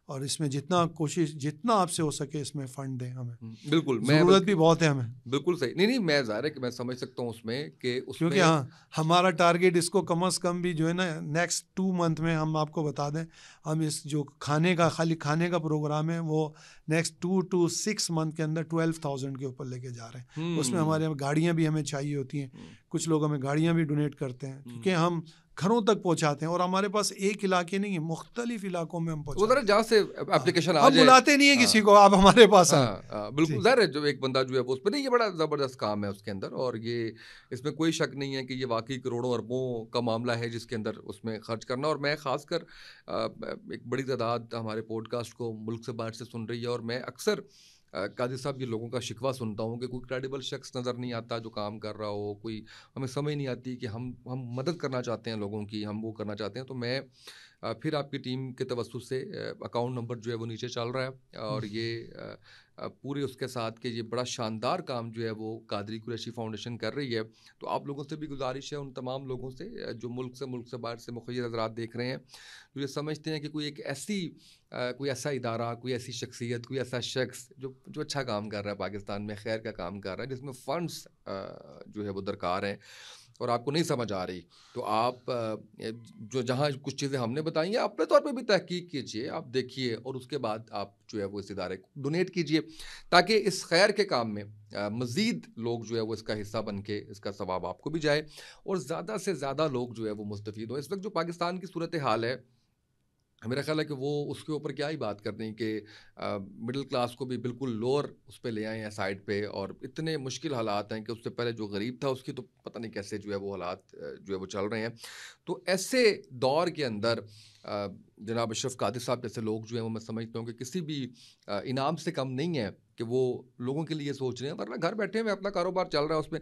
اور اس میں جتنا آپ سے ہو سکے اس میں فنڈ دیں ہمیں. بالکل, ضرورت بھی بہت ہے ہمیں. بالکل صحیح. نہیں میں ظاہر ہے کہ میں سمجھ سکتا ہوں اس میں کہ کیونکہ ہاں ہمارا ٹارگیٹ اس کو کم از کم بھی جو ہے نا نیکسٹ 2 منتھ میں, ہم آپ کو بتا دیں, ہم اس جو خالی کھانے کا پروگرام ہے وہ نیکسٹ 2 to 6 منتھ کے اندر 12,000 کے اوپر لے کے جا رہے ہیں. اس میں ہمارے گاڑیاں بھی ہمیں چاہیے ہوتی ہیں, کچھ لوگ ہمیں گاڑیاں بھی ڈونیٹ کرتے ہیں, کیونکہ ہم گھروں تک پہنچاتے ہیں. اور ہمارے پاس ایک علاقے نہیں ہے, مختلف علاقوں میں ہم پہنچاتے ہیں. جہاں سے اپلیکیشن ہم بلاتے نہیں ہیں کسی کو, آپ ہمارے پاس آئیں. بالکل ظاہر ہے, جو ایک بندہ جو ہے اس پہ نہیں, یہ بڑا زبردست کام ہے اس کے اندر, اور یہ اس میں کوئی شک نہیں ہے کہ یہ واقعی کروڑوں اربوں کا معاملہ ہے جس کے اندر اس میں خرچ کرنا. اور میں خاص کر ایک بڑی تعداد ہمارے پوڈ کاسٹ کو ملک سے باہر سے سن رہی ہے, اور میں اکثر قاضی صاحب یہ لوگوں کا شکوہ سنتا ہوں کہ کوئی کریڈیبل شخص نظر نہیں آتا جو کام کر رہا ہو, کوئی ہمیں سمجھ نہیں آتی کہ ہم مدد کرنا چاہتے ہیں لوگوں کی, ہم وہ کرنا چاہتے ہیں. تو میں پھر آپ کی ٹیم کے توسط سے اکاؤنٹ نمبر جو ہے وہ نیچے چل رہا ہے, اور یہ پورے اس کے ساتھ کہ یہ بڑا شاندار کام جو ہے وہ قادری قریشی فاؤنڈیشن کر رہی ہے. تو آپ لوگوں سے بھی گزارش ہے, ان تمام لوگوں سے جو ملک سے باہر سے مخیر حضرات دیکھ رہے ہیں, جو یہ سمجھتے ہیں کہ کوئی ایسا ادارہ, کوئی ایسی شخصیت, کوئی ایسا شخص جو اچھا کام کر رہا ہے پاکستان میں, خیر کا کام کر رہا ہے, جس میں فنڈس جو ہے وہ درکار ہیں, اور آپ کو نہیں سمجھ آ رہی, تو آپ جو جہاں کچھ چیزیں ہم نے بتائی ہیں اپنے طور پہ بھی تحقیق کیجئے, آپ دیکھیے, اور اس کے بعد آپ جو ہے وہ اس ادارے کو ڈونیٹ کیجئے, تاکہ اس خیر کے کام میں مزید لوگ جو ہے وہ اس کا حصہ بن کے اس کا ثواب آپ کو بھی جائے, اور زیادہ سے زیادہ لوگ جو ہے وہ مستفید ہوں. اس وقت جو پاکستان کی صورتحال ہے, میرا خیال ہے کہ وہ اس کے اوپر کیا ہی بات کرتے ہیں کہ مڈل کلاس کو بھی بالکل لوور اس پہ لے آئے ہیں سائڈ پہ, اور اتنے مشکل حالات ہیں کہ اس سے پہلے جو غریب تھا اس کی تو پتہ نہیں کیسے جو ہے وہ حالات جو ہے وہ چل رہے ہیں. تو ایسے دور کے اندر جناب اشرف قادری صاحب جیسے لوگ جو ہیں وہ میں سمجھتا ہوں کہ کسی بھی انعام سے کم نہیں ہے کہ وہ لوگوں کے لیے سوچ رہے ہیں, ورنہ گھر بیٹھے ہوئے اپنا کاروبار چل رہا ہے اس میں.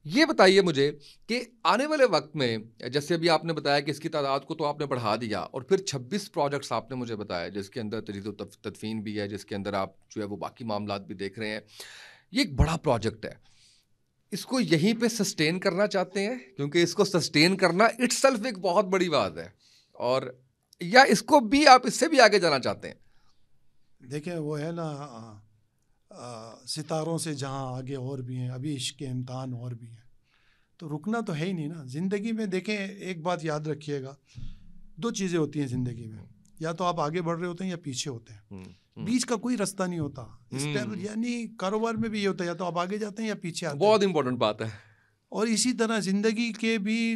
یہ بتائیے مجھے کہ آنے والے وقت میں, جیسے ابھی آپ نے بتایا کہ اس کی تعداد کو تو آپ نے بڑھا دیا, اور پھر 26 پروجیکٹس آپ نے مجھے بتایا جس کے اندر تجدید و تدفین بھی ہے, جس کے اندر آپ جو ہے وہ باقی معاملات بھی دیکھ رہے ہیں. یہ ایک بڑا پروجیکٹ ہے, اس کو یہیں پہ سسٹین کرنا چاہتے ہیں, کیونکہ اس کو سسٹین کرنا اٹ سیلف ایک بہت بڑی بات ہے, اور یا اس کو بھی آپ اس سے بھی آگے جانا چاہتے ہیں؟ دیکھیں وہ ہے نا, ستاروں سے جہاں آگے اور بھی ہیں, ابھی عشق کے امتحان اور بھی ہیں, تو رکنا تو ہے ہی نہیں نا زندگی میں. دیکھیں ایک بات یاد رکھیے گا, دو چیزیں ہوتی ہیں زندگی میں, یا تو آپ آگے بڑھ رہے ہوتے ہیں یا پیچھے ہوتے ہیں, بیچ کا کوئی راستہ نہیں ہوتا. یعنی کاروبار میں بھی یہ ہوتا ہے, یا تو آپ آگے جاتے ہیں یا پیچھے آتے ہیں. بہت امپورٹنٹ بات ہے. اور اسی طرح زندگی کے بھی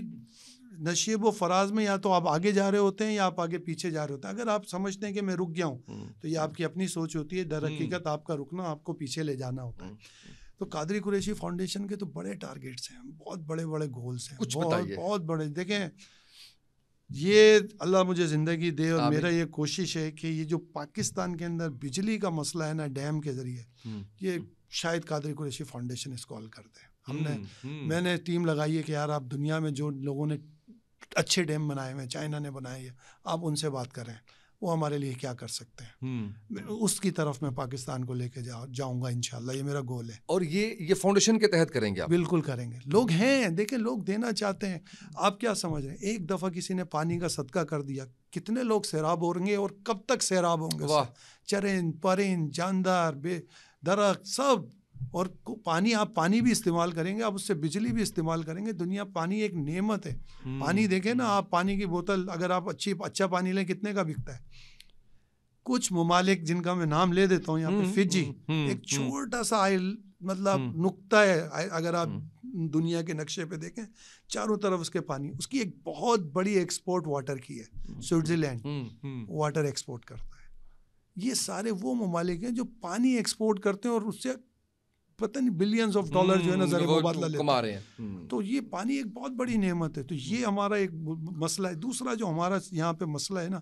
نشیب و فراز میں یا تو آپ آگے جا رہے ہوتے ہیں یا آپ آگے پیچھے جا رہے ہوتے ہیں. اگر آپ سمجھتے ہیں کہ میں رک گیا ہوں تو یہ آپ کی اپنی سوچ ہوتی ہے, در حقیقت آپ کا رکنا آپ کو پیچھے لے جانا ہوتا ہے. تو قادری قریشی فاؤنڈیشن کے تو بڑے ٹارگیٹس ہیں, بہت بڑے بڑے گولز ہیں, بہت بڑے. دیکھیں یہ اللہ مجھے زندگی دے, اور میرا یہ کوشش ہے کہ یہ جو پاکستان کے اندر بجلی کا مسئلہ ہے نا ڈیم کے ذریعے, یہ شاید قادری قریشی فاؤنڈیشن اس کو حل کر دے. میں نے ٹیم لگائی ہے کہ یار آپ دنیا میں جو لوگوں نے اچھے ڈیم بنائے ہوئے, چائنا نے بنائے ہیں, آپ ان سے بات کریں وہ ہمارے لیے کیا کر سکتے ہیں. اس کی طرف میں پاکستان کو لے کے جاؤں گا انشاءاللہ, یہ میرا گول ہے. اور یہ فاؤنڈیشن کے تحت کریں گے آپ؟ بالکل کریں گے. لوگ ہیں, دیکھیں لوگ دینا چاہتے ہیں. آپ کیا سمجھ رہے ہیں, ایک دفعہ کسی نے پانی کا صدقہ کر دیا, کتنے لوگ سیراب ہوں گے, اور کب تک سیراب ہوں گے. چرند پرند جاندار بے درخت سب. اور آپ پانی بھی استعمال کریں گے, آپ اس سے بجلی بھی استعمال کریں گے. دنیا پانی ایک نعمت ہے. پانی دیکھیں نا آپ, پانی کی بوتل اگر آپ اچھا پانی لیں کتنے کا بکتا ہے. کچھ ممالک جن کا میں نام لے دیتا ہوں یہاں پہ, فجی ایک چھوٹا سا مطلب نقطہ ہے, اگر آپ دنیا کے نقشے پہ دیکھیں چاروں طرف اس کے پانی, اس کی ایک بہت بڑی ایکسپورٹ واٹر کی ہے. سوئٹزرلینڈ واٹر ایکسپورٹ کرتا ہے. یہ سارے وہ ممالک ہیں جو پانی ایکسپورٹ کرتے ہیں, اور اس سے پتہ نہیں بلینز آف ڈالر جو ہے نا زر مبادلہ لیتے ہیں. تو یہ پانی ایک بہت بڑی نعمت ہے. تو یہ ہمارا ایک مسئلہ ہے. دوسرا جو ہمارا یہاں پہ مسئلہ ہے نا,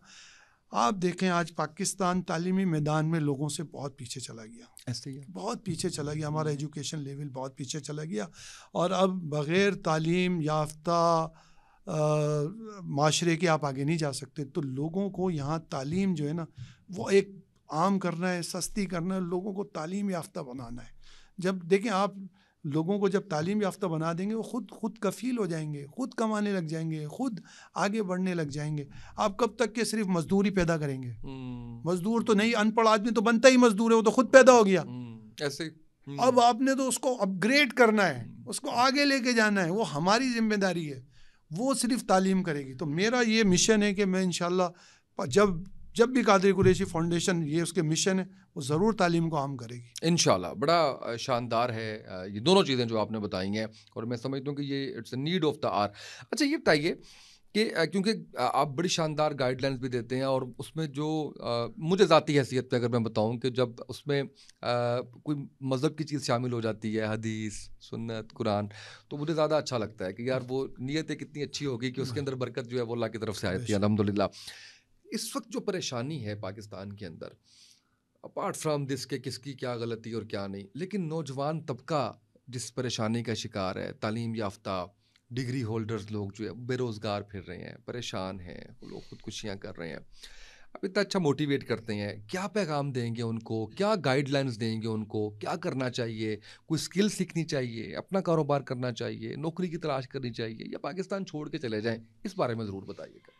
آپ دیکھیں آج پاکستان تعلیمی میدان میں لوگوں سے بہت پیچھے چلا گیا. ایسے ہی بہت پیچھے چلا گیا. ہمارا ایجوکیشن لیول بہت پیچھے چلا گیا, اور اب بغیر تعلیم یافتہ معاشرے کے آپ آگے نہیں جا سکتے. تو لوگوں کو یہاں تعلیم جو ہے نا وہ ایک عام کرنا ہے, سستی کرنا ہے, لوگوں کو تعلیم یافتہ بنانا ہے. جب دیکھیں آپ لوگوں کو جب تعلیم یافتہ بنا دیں گے, وہ خود کفیل ہو جائیں گے, خود کمانے لگ جائیں گے, خود آگے بڑھنے لگ جائیں گے. آپ کب تک کہ صرف مزدور ہی پیدا کریں گے؟ مزدور تو نہیں, ان پڑھ آدمی تو بنتا ہی مزدور ہے, وہ تو خود پیدا ہو گیا. ایسے اب آپ نے تو اس کو اپ گریڈ کرنا ہے, اس کو آگے لے کے جانا ہے. وہ ہماری ذمہ داری ہے, وہ صرف تعلیم کرے گی. تو میرا یہ مشن ہے کہ میں انشاءاللہ جب بھی قادری قریشی فاؤنڈیشن, یہ اس کے مشن ہے, وہ ضرور تعلیم کو عام کرے گی انشاءاللہ. بڑا شاندار ہے یہ دونوں چیزیں جو آپ نے بتائی ہیں, اور میں سمجھتا ہوں کہ یہ it's a need of the hour. اچھا یہ بتائیے کہ کیونکہ آپ بڑی شاندار گائیڈ لائنس بھی دیتے ہیں، اور اس میں جو مجھے ذاتی حیثیت پہ اگر میں بتاؤں کہ جب اس میں کوئی مذہب کی چیز شامل ہو جاتی ہے، حدیث، سنت، قرآن، تو مجھے زیادہ اچھا لگتا ہے کہ یار وہ نیت کتنی اچھی ہوگی کہ اس کے اندر برکت جو ہے وہ اللہ کی طرف سے آتی ہے، الحمدللہ۔ اس وقت جو پریشانی ہے پاکستان کے اندر، اپارٹ فرام دس کہ کس کی کیا غلطی اور کیا نہیں، لیکن نوجوان طبقہ جس پریشانی کا شکار ہے، تعلیم یافتہ ڈگری ہولڈرز لوگ جو ہے بے روزگار پھر رہے ہیں، پریشان ہیں، لوگ خودکشیاں کر رہے ہیں، اب اتنا اچھا موٹیویٹ کرتے ہیں، کیا پیغام دیں گے ان کو، کیا گائیڈ لائنس دیں گے ان کو، کیا کرنا چاہیے؟ کوئی اسکل سیکھنی چاہیے، اپنا کاروبار کرنا چاہیے، نوکری کی تلاش کرنی چاہیے، یا پاکستان چھوڑ کے چلے جائیں؟ اس بارے میں ضرور بتائیے گا۔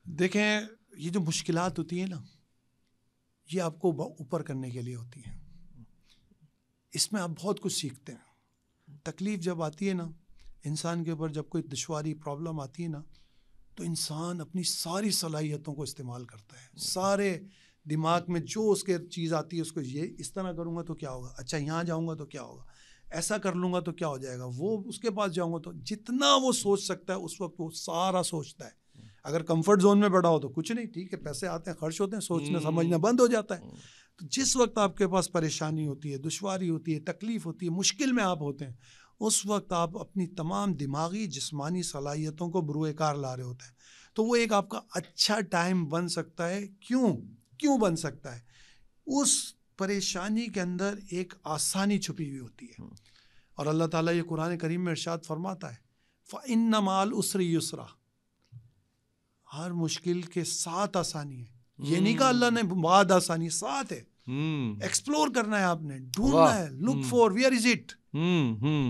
دیکھیں، یہ جو مشکلات ہوتی ہیں نا، یہ آپ کو اوپر کرنے کے لیے ہوتی ہیں، اس میں آپ بہت کچھ سیکھتے ہیں۔ تکلیف جب آتی ہے نا انسان کے اوپر، جب کوئی دشواری پرابلم آتی ہے نا، تو انسان اپنی ساری صلاحیتوں کو استعمال کرتا ہے، سارے دماغ میں جو اس کے چیز آتی ہے اس کو، یہ اس طرح کروں گا تو کیا ہوگا، اچھا یہاں جاؤں گا تو کیا ہوگا، ایسا کر لوں گا تو کیا ہو جائے گا، وہ اس کے پاس جاؤں گا تو جتنا وہ سوچ سکتا ہے اس وقت وہ سارا سوچتا ہے۔ اگر کمفرٹ زون میں بیٹھا ہو تو کچھ نہیں، ٹھیک ہے، پیسے آتے ہیں، خرچ ہوتے ہیں، سوچنا سمجھنا بند ہو جاتا ہے۔ تو جس وقت آپ کے پاس پریشانی ہوتی ہے، دشواری ہوتی ہے، تکلیف ہوتی ہے، مشکل میں آپ ہوتے ہیں، اس وقت آپ اپنی تمام دماغی جسمانی صلاحیتوں کو بروئے کار لا رہے ہوتے ہیں، تو وہ ایک آپ کا اچھا ٹائم بن سکتا ہے۔ کیوں بن سکتا ہے؟ اس پریشانی کے اندر ایک آسانی چھپی ہوئی ہوتی ہے، اور اللہ تعالیٰ یہ قرآن کریم میں ارشاد فرماتا ہے، فَإِنَّ مَعَ الْعُسْرِ يُسْرًا، ہر مشکل کے ساتھ آسانی ہے۔ یہ نہیں کہا اللہ نے بعد آسانی، ساتھ ہے۔ ایکسپلور کرنا ہے، آپ نے ڈھونڈنا ہے، لک فور ویئر از اٹ۔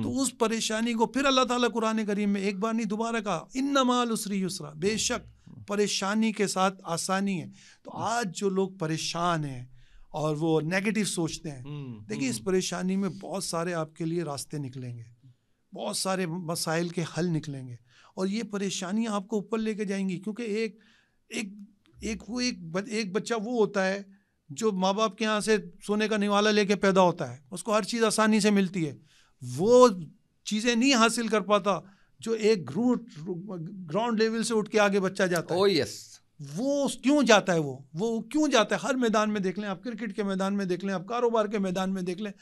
تو اس پریشانی کو پھر اللہ تعالیٰ قرآن کریم میں ایک بار نہیں دوبارہ کہا، ان مع العسر یسرا، بے شک پریشانی کے ساتھ آسانی ہے۔ تو آج جو لوگ پریشان ہیں اور وہ نیگیٹو سوچتے ہیں، دیکھیے اس پریشانی میں بہت سارے آپ کے لیے راستے نکلیں گے، بہت سارے مسائل کے حل نکلیں گے، اور یہ پریشانیاں آپ کو اوپر لے کے جائیں گی، کیونکہ ایک بچہ وہ ہوتا ہے جو ماں باپ کے یہاں سے سونے کا نوالا لے کے پیدا ہوتا ہے، اس کو ہر چیز آسانی سے ملتی ہے، وہ چیزیں نہیں حاصل کر پاتا جو ایک گراؤنڈ لیول سے اٹھ کے آگے بچہ جاتا ہے۔ وہ کیوں جاتا ہے؟ وہ کیوں جاتا ہے؟ ہر میدان میں دیکھ لیں آپ، کرکٹ کے میدان میں دیکھ لیں آپ، کاروبار کے میدان میں دیکھ لیں،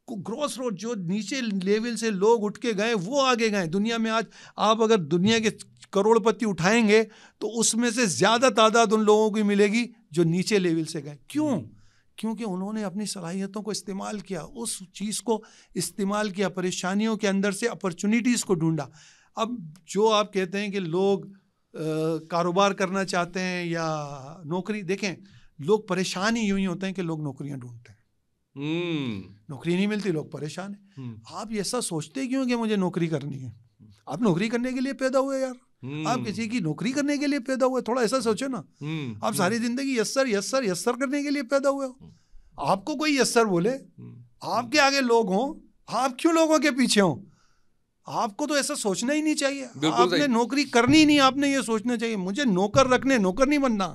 گروس روڈ جو نیچے لیول سے لوگ اٹھ کے گئے وہ آگے گئے۔ دنیا میں آج آپ اگر دنیا کے کروڑ پتی اٹھائیں گے تو اس میں سے زیادہ تعداد ان لوگوں کی ملے گی جو نیچے لیول سے گئے۔ کیونکہ انہوں نے اپنی صلاحیتوں کو استعمال کیا، اس چیز کو استعمال کیا، پریشانیوں کے اندر سے اپرچونیٹیز کو ڈھونڈا۔ اب جو آپ کہتے ہیں کہ لوگ کاروبار کرنا چاہتے ہیں یا نوکری، دیکھیں لوگ پریشان ہی یوں ہی ہوتے ہیں کہ لوگ نوکریاں ڈھونڈتے ہیں، نوکری نہیں ملتی، لوگ پریشان ہیں۔ آپ ایسا سوچتے کیوں کہ مجھے نوکری کرنی ہے؟ آپ نوکری کرنے کے لیے پیدا ہوئے یار، آپ کسی کی نوکری کرنے کے لیے پیدا ہوئے، تھوڑا ایسا سوچو نا۔ آپ ساری زندگی یسر کرنے کے لیے پیدا ہوئے ہو، آپ کو کوئی یسر بولے، آپ کے آگے لوگ ہوں، آپ کیوں لوگوں کے پیچھے ہوں؟ آپ کو تو ایسا سوچنا ہی نہیں چاہیے۔ آپ نے نوکری کرنی نہیں، آپ نے یہ سوچنا چاہیے مجھے نوکر رکھنے، نوکر نہیں بننا،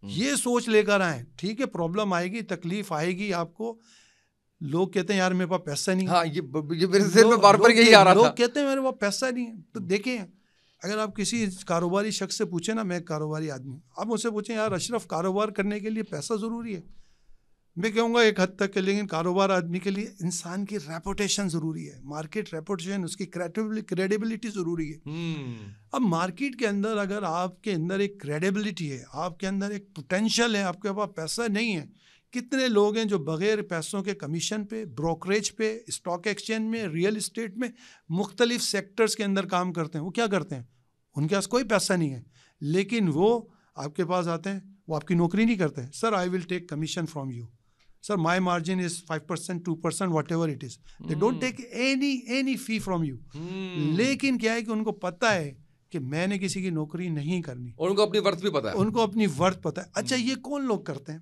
یہ سوچ لے کر آئیں۔ ٹھیک ہے، پرابلم آئے گی، تکلیف آئے گی آپ کو، لوگ کہتے ہیں یار میرے پاس پیسہ نہیں، ہاں یہ میرے ذہن میں بار بار یہی آ رہا تھا، لوگ کہتے ہیں میرے پاس پیسہ نہیں ہے۔ تو دیکھیں اگر آپ کسی کاروباری شخص سے پوچھیں نا، میں ایک کاروباری آدمی ہوں، آپ مجھ سے پوچھیں یار اشرف کاروبار کرنے کے لیے پیسہ ضروری ہے؟ میں کہوں گا ایک حد تک کہ، لیکن کاروبار آدمی کے لیے انسان کی ریپوٹیشن ضروری ہے، مارکیٹ ریپوٹیشن، اس کی کریڈیبلٹی ضروری ہے۔ اب مارکیٹ کے اندر اگر آپ کے اندر ایک کریڈیبلٹی ہے، آپ کے اندر ایک پوٹینشیل ہے، آپ کے پاس پیسہ نہیں ہے، کتنے لوگ ہیں جو بغیر پیسوں کے کمیشن پہ، بروکریج پہ، اسٹاک ایکسچینج میں، ریئل اسٹیٹ میں، مختلف سیکٹرز کے اندر کام کرتے ہیں۔ وہ کیا کرتے ہیں؟ ان کے پاس کوئی پیسہ نہیں ہے، لیکن وہ آپ کے پاس آتے ہیں، وہ آپ کی نوکری نہیں کرتے، sir I will take commission from you, sir my margin is 5%, 2%, whatever it is, they don't take any fee from you. لیکن کیا ہے کہ ان کو پتہ ہے کہ میں نے کسی کی نوکری نہیں کرنی، اور ان کو اپنی ورتھ بھی پتہ ہے، ان کو اپنی ورتھ پتہ ہے۔ اچھا یہ کون لوگ کرتے ہیں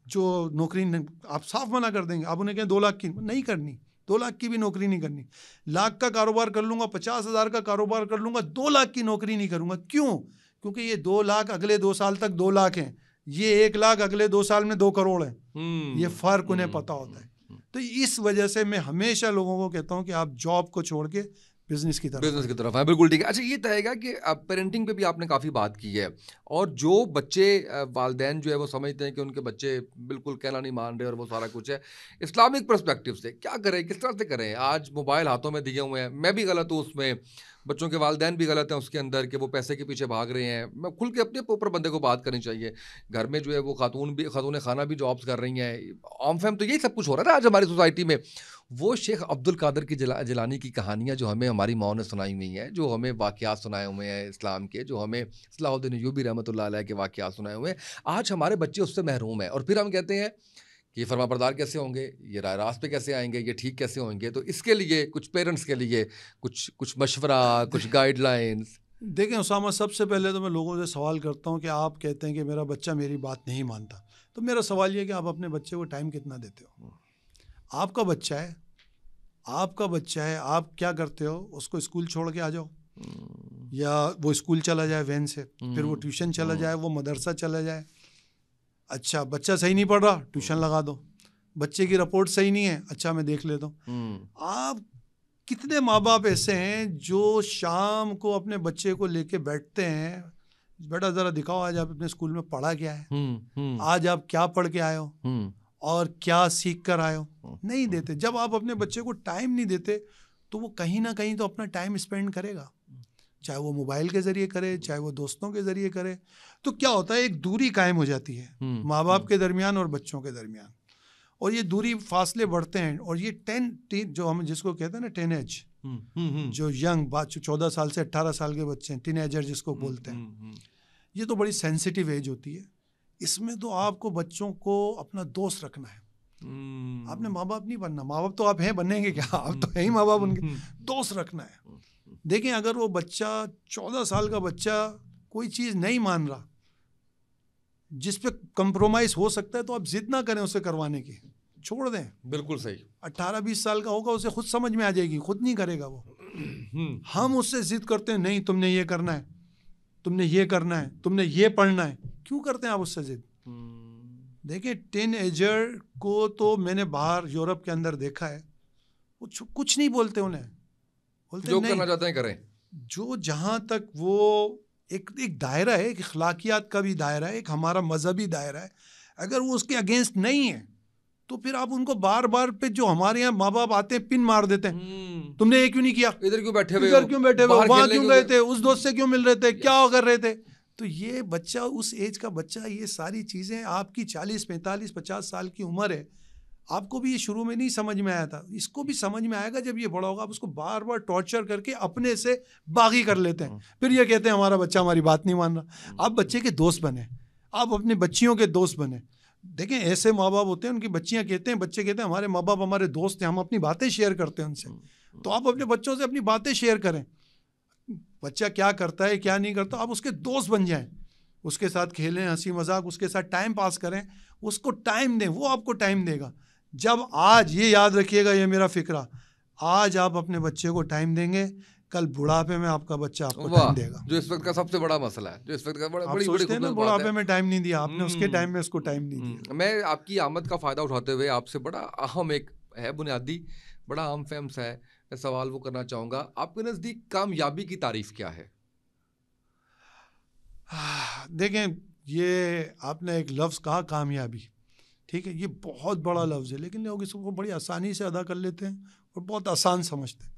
جو نوکری آپ صاف منع کر دیں گے، آپ انہیں کہیں 2 لاکھ کی نہیں کرنی، 2 لاکھ کی بھی نوکری نہیں کرنی، 1 لاکھ کا کاروبار کر لوں گا، 50,000 کا کاروبار کر لوں گا، 2 لاکھ کی نوکری نہیں کروں گا۔ کیوں؟ کیونکہ یہ 2 لاکھ اگلے 2 سال تک 2 لاکھ ہیں، یہ 1 لاکھ اگلے 2 سال میں 2 کروڑ ہیں، یہ فرق انہیں پتہ ہوتا ہے۔ تو اس وجہ سے میں ہمیشہ لوگوں کو کہتا ہوں کہ آپ جاب کو چھوڑ کے بزنس کی طرف ہے. بالکل ٹھیک ہے. اچھا یہ طے گا کہ پیرنٹنگ پہ بھی آپ نے کافی بات کی ہے, اور جو بچے والدین جو ہے وہ سمجھتے ہیں کہ ان کے بچے بالکل کہنا نہیں مان رہے اور وہ سارا کچھ ہے, اسلامک پرسپیکٹو سے کیا کریں, کس طرح سے کریں؟ آج موبائل ہاتھوں میں دیے ہوئے ہیں, میں بھی غلط ہوں اس میں, بچوں کے والدین بھی غلط ہیں اس کے اندر کہ وہ پیسے کے پیچھے بھاگ رہے ہیں. میں کھل کے اپنے اوپر بندے کو بات کرنی چاہیے. گھر میں جو ہے وہ خاتون خانہ بھی جابس کر رہی ہیں, عام فہم تو یہی سب کچھ ہو رہا ہے نا آج ہماری سوسائٹی میں. وہ شیخ عبد القادر کی جیلانی کی کہانیاں جو ہمیں ہماری ماں نے سنائی ہوئی ہیں, جو ہمیں واقعات سنائے ہوئے ہیں اسلام کے, جو ہمیں صلاح الدین ایوبی رحمۃ اللہ علیہ کے واقعات سنائے ہوئے ہیں, آج ہمارے بچے اس سے محروم ہیں. اور پھر ہم کہتے ہیں کہ یہ فرما بردار کیسے ہوں گے, یہ راہ راست پہ کیسے آئیں گے, یہ ٹھیک کیسے ہوئیں گے. تو اس کے لیے کچھ پیرنٹس کے لیے کچھ مشورہ, کچھ گائیڈ لائنس. دیکھیں اسامہ, سب سے پہلے تو میں لوگوں سے سوال کرتا ہوں کہ آپ کہتے ہیں کہ میرا بچہ میری بات نہیں مانتا, تو میرا سوال یہ ہے کہ آپ اپنے بچے کو ٹائم کتنا دیتے ہو؟ آپ کا بچہ ہے, آپ کیا کرتے ہو؟ اس کو اسکول چھوڑ کے آ جاؤ, یا وہ اسکول چلا جائے وین سے, پھر وہ ٹیوشن چلا جائے, وہ مدرسہ چلا جائے. اچھا بچہ صحیح نہیں پڑھ رہا, ٹیوشن لگا دو. بچے کی رپورٹ صحیح نہیں ہے, اچھا میں دیکھ لیتا ہوں. آپ کتنے ماں باپ ایسے ہیں جو شام کو اپنے بچے کو لے کے بیٹھتے ہیں, بیٹا ذرا دکھاؤ آج آپ اپنے اسکول میں پڑھا کیا ہے, آج آپ کیا پڑھ کے آئے ہو اور کیا سیکھ کر آئے ہو. نہیں دیتے. جب آپ اپنے بچے کو ٹائم نہیں دیتے تو وہ کہیں نہ کہیں تو اپنا ٹائم اسپینڈ کرے گا, چاہے وہ موبائل کے ذریعے کرے, چاہے وہ دوستوں کے ذریعے کرے. تو کیا ہوتا ہے, ایک دوری قائم ہو جاتی ہے ماں باپ کے درمیان اور بچوں کے درمیان, اور یہ دوری فاصلے بڑھتے ہیں. اور یہ جو ہم جس کو کہتے ہیں نا ٹین ایج, جو ینگ 14 سال سے 18 سال کے بچے ہیں, ٹین ایجر جس کو بولتے ہیں, یہ تو بڑی سینسٹیو ایج ہوتی ہے. اس میں تو آپ کو بچوں کو اپنا دوست رکھنا ہے. آپ نے ماں باپ نہیں بننا, ماں باپ تو آپ ہیں, بنیں گے کیا, آپ تو ہیں ہی ماں باپ, ان کے دوست رکھنا ہے. دیکھیں اگر وہ بچہ 14 سال کا بچہ کوئی چیز نہیں مان رہا, جس پہ کمپرومائز ہو سکتا ہے, تو آپ ضد نہ کریں اسے کروانے کی, چھوڑ دیں. بالکل صحیح. 18-20 سال کا ہوگا, اسے خود سمجھ میں آ جائے گی, خود نہیں کرے گا وہ. ہم اس سے ضد کرتے ہیں, نہیں تم نے یہ کرنا ہے, تم نے یہ کرنا ہے, تم نے یہ پڑھنا ہے. کیوں کرتے ہیں آپ اس سے ضد؟ دیکھیں ٹین ایجر کو تو میں نے باہر یورپ کے اندر دیکھا ہے, وہ کچھ نہیں بولتے, انہیں بولتے جو کرنا چاہتے ہیں کریں. جو جہاں تک وہ ایک دائرہ ہے, ایک اخلاقیات کا بھی دائرہ ہے, ایک ہمارا مذہبی دائرہ ہے, اگر وہ اس کے اگینسٹ نہیں ہے تو پھر آپ ان کو بار بار پہ, جو ہمارے یہاں ماں باپ آتے ہیں پن مار دیتے ہیں, تم نے یہ کیوں نہیں کیا, ادھر کیوں بیٹھے ہوئے, وہاں کیوں گئے تھے, اس دوست سے کیوں مل رہے تھے, کیا کر رہے تھے. تو یہ بچہ, اس ایج کا بچہ, یہ ساری چیزیں آپ کی 40, 45, 50 سال کی عمر ہے, آپ کو بھی یہ شروع میں نہیں سمجھ میں آیا تھا, اس کو بھی سمجھ میں آئے گا جب یہ بڑا ہوگا. آپ اس کو بار بار ٹارچر کر کے اپنے سے باغی کر لیتے ہیں, پھر یہ کہتے ہیں ہمارا بچہ ہماری بات نہیں مان رہا. آپ بچے کے دوست بنے, آپ اپنی بچیوں کے دوست بنے. دیکھیں ایسے ماں باپ ہوتے ہیں, ان کی بچیاں کہتے ہیں, بچے کہتے ہیں ہمارے ماں باپ ہمارے دوست ہیں, ہم اپنی باتیں شیئر کرتے ہیں ان سے. تو آپ اپنے بچوں سے اپنی باتیں شیئر کریں, بچہ کیا کرتا ہے کیا نہیں کرتا, آپ اس کے دوست بن جائیں, اس کے ساتھ کھیلیں, ہنسی مذاق, اس کے ساتھ ٹائم پاس کریں, اس کو ٹائم دیں, وہ آپ کو ٹائم دے گا. جب آج یہ یاد رکھیے گا, یہ میرا فکرہ, آج آپ اپنے بچے کو ٹائم دیں گے, کل بڑھاپے میں آپ کا بچہ آپ کو ٹائم دے گا. جو اس وقت کا سب سے بڑا مسئلہ ہے, جو اس وقت کا بڑی بڑھاپے میں ٹائم نہیں دیا آپ نے, اس کے ٹائم میں اس کو ٹائم نہیں دیا. میں آپ کی آمد کا فائدہ اٹھاتے ہوئے آپ سے بڑا اہم ایک ہے, بنیادی بڑا اہم فہم سا ہے, میں سوال وہ کرنا چاہوں گا, آپ کے نزدیک کامیابی کی تعریف کیا ہے؟ دیکھیں یہ آپ نے ایک لفظ کہا کامیابی, ٹھیک ہے, یہ بہت بڑا لفظ ہے, لیکن لوگ اس کو بڑی آسانی سے ادا کر لیتے ہیں اور بہت آسان سمجھتے ہیں.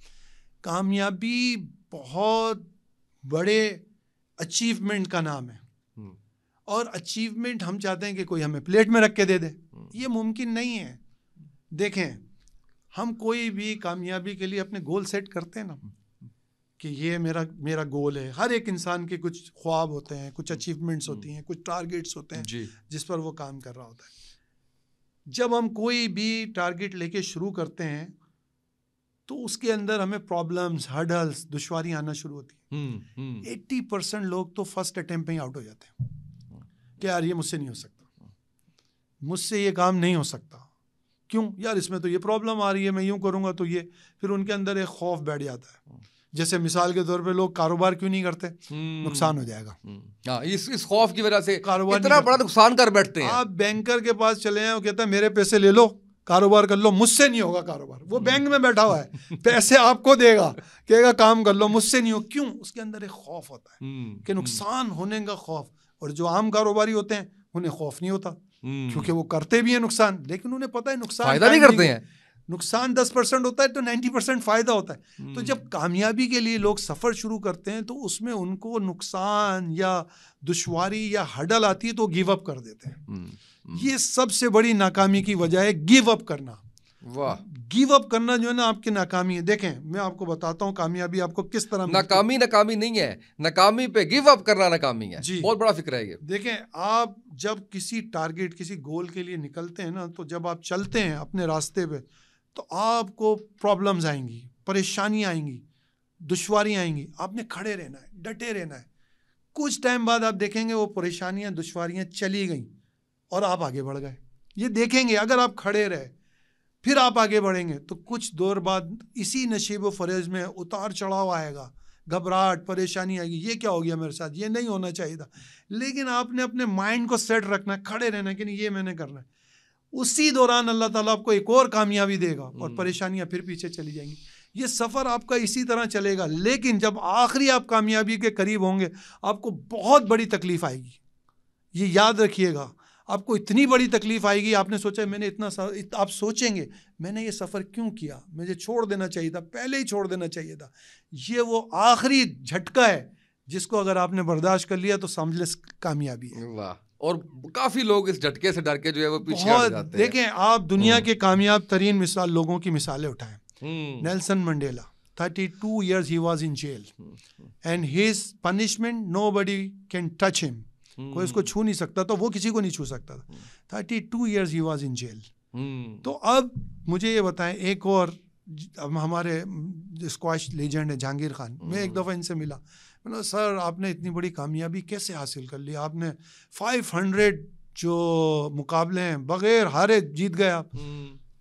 کامیابی بہت بڑے اچیومنٹ کا نام ہے, اور اچیومنٹ ہم چاہتے ہیں کہ کوئی ہمیں پلیٹ میں رکھ کے دے دے, یہ ممکن نہیں ہے. دیکھیں ہم کوئی بھی کامیابی کے لیے اپنے گول سیٹ کرتے ہیں نا, کہ یہ میرا گول ہے. ہر ایک انسان کے کچھ خواب ہوتے ہیں, کچھ اچیومنٹس ہوتی ہیں, کچھ ٹارگیٹس ہوتے ہیں جس پر وہ کام کر رہا ہوتا ہے. جب ہم کوئی بھی ٹارگیٹ لے کے شروع کرتے ہیں تو اس کے اندر ہمیں پرابلمز, ہرڈلز, دشواریاں آنا شروع ہوتی ہیں. 80% لوگ تو فرسٹ اٹیمپٹ میں آؤٹ ہو جاتے ہیں کہ یار یہ مجھ سے نہیں ہو سکتا, مجھ سے یہ کام نہیں ہو سکتا, کیوں یار اس میں تو یہ پرابلم آ رہی ہے, میں یوں کروں گا تو یہ, پھر ان کے اندر ایک خوف بیٹھ جاتا ہے. جیسے مثال کے طور پہ لوگ کاروبار کیوں نہیں کرتے, نقصان ہو جائے گا, اس خوف کی وجہ سے کاروبار اتنا بڑا نقصان کر بیٹھتے ہیں. آپ بینکر کے پاس چلے ہیں, وہ کہتا ہے میرے پیسے لے لو, کاروبار کر لو, مجھ سے نہیں ہوگا کاروبار. وہ بینک میں بیٹھا ہوا ہے, پیسے آپ کو دے گا, کہے گا کام کر لو, مجھ سے نہیں ہو. کیوں؟ اس کے اندر ایک خوف ہوتا ہے کہ نقصان ہونے کا خوف. اور جو عام کاروباری ہوتے ہیں انہیں خوف نہیں ہوتا, کیونکہ وہ کرتے بھی ہیں نقصان, لیکن انہیں پتہ ہے نقصان فائدہ نہیں کرتے ہیں. نقصان 10% ہوتا ہے تو 90% فائدہ ہوتا ہے. تو جب کامیابی کے لیے لوگ سفر شروع کرتے ہیں تو اس میں ان کو نقصان یا دشواری یا ہڈل آتی ہے تو گیو اپ کر دیتے ہیں. یہ سب سے بڑی ناکامی کی وجہ ہے, گیو اپ کرنا. واہ, گیو اپ کرنا جو ہے نا آپ کی ناکامی ہے. دیکھیں میں آپ کو بتاتا ہوں کامیابی آپ کو کس طرح. ناکامی نہیں ہے, ناکامی پہ گیو اپ کرنا ناکامی ہے. جی بہت بڑا فکر ہے یہ. دیکھیں آپ جب کسی ٹارگیٹ کسی گول کے لیے نکلتے ہیں نا, تو جب آپ چلتے ہیں اپنے راستے پہ تو آپ کو پرابلمز آئیں گی, پریشانیاں آئیں گی, دشواریاں آئیں گی. آپ نے کھڑے رہنا ہے, ڈٹے رہنا ہے. کچھ ٹائم بعد آپ دیکھیں گے وہ پریشانیاں دشواریاں چلی گئیں اور آپ آگے بڑھ گئے. یہ دیکھیں گے اگر آپ کھڑے رہے پھر آپ آگے بڑھیں گے تو کچھ دور بعد اسی نشیب و فریض میں اتار چڑھاؤ آئے گا, گھبراہٹ, پریشانی آئے گی. یہ کیا ہو گیا میرے ساتھ, یہ نہیں ہونا چاہیے تھا. لیکن آپ نے اپنے مائنڈ کو سیٹ رکھنا ہے, کھڑے رہنا ہے کہ نہیں یہ میں نے کرنا ہے. اسی دوران اللہ تعالیٰ آپ کو ایک اور کامیابی دے گا اور پریشانیاں پھر پیچھے چلی جائیں گی. یہ سفر آپ کا اسی طرح چلے گا. لیکن جب آخری آپ کامیابی کے قریب ہوں گے آپ کو بہت بڑی تکلیف آئے گی. یہ یاد رکھیے گا, آپ کو اتنی بڑی تکلیف آئے گی. آپ نے سوچا میں نے آپ سوچیں گے میں نے یہ سفر کیوں کیا, مجھے چھوڑ دینا چاہیے تھا, پہلے ہی چھوڑ دینا چاہیے تھا. یہ وہ آخری جھٹکا ہے جس کو اگر آپ نے برداشت کر لیا تو سمجھ لے کامیابی ہے. واہ. اور کافی لوگ اس جھٹکے سے ڈر کے جو ہے وہ پیچھے ہٹ جاتے ہیں. دیکھیں آپ دنیا کے کامیاب ترین لوگوں کی مثالیں اٹھائیں. Nelson Mandela 32 years he was in jail and his punishment nobody can touch him. کوئی اس کو چھو نہیں سکتا تو وہ کسی کو نہیں چھو سکتا تھا. 32 years he was in jail. تو اب مجھے یہ بتائیں, ایک اور ہمارے اسکواش لیجنڈ ہے جہانگیر خان, میں ایک دفعہ ان سے ملا. میں نے سر آپ نے اتنی بڑی کامیابی کیسے حاصل کر لی, آپ نے 500 جو مقابلے ہیں بغیر ہارے جیت گئے آپ,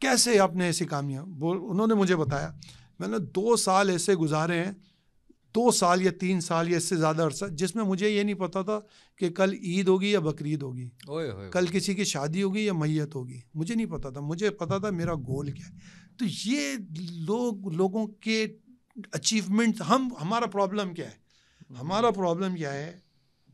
کیسے آپ نے ایسی کامیاب. انہوں نے مجھے بتایا میں نے 2 سال ایسے گزارے ہیں, 2 سال یا 3 سال یا اس سے زیادہ عرصہ, جس میں مجھے یہ نہیں پتا تھا کہ کل عید ہوگی یا بقرعید ہوگی, کل کسی کی شادی ہوگی یا میت ہوگی, مجھے نہیں پتا تھا. مجھے پتا تھا میرا گول کیا ہے. تو یہ لوگوں کے اچیومنٹ, ہمارا پرابلم کیا ہے, ہمارا پرابلم کیا ہے,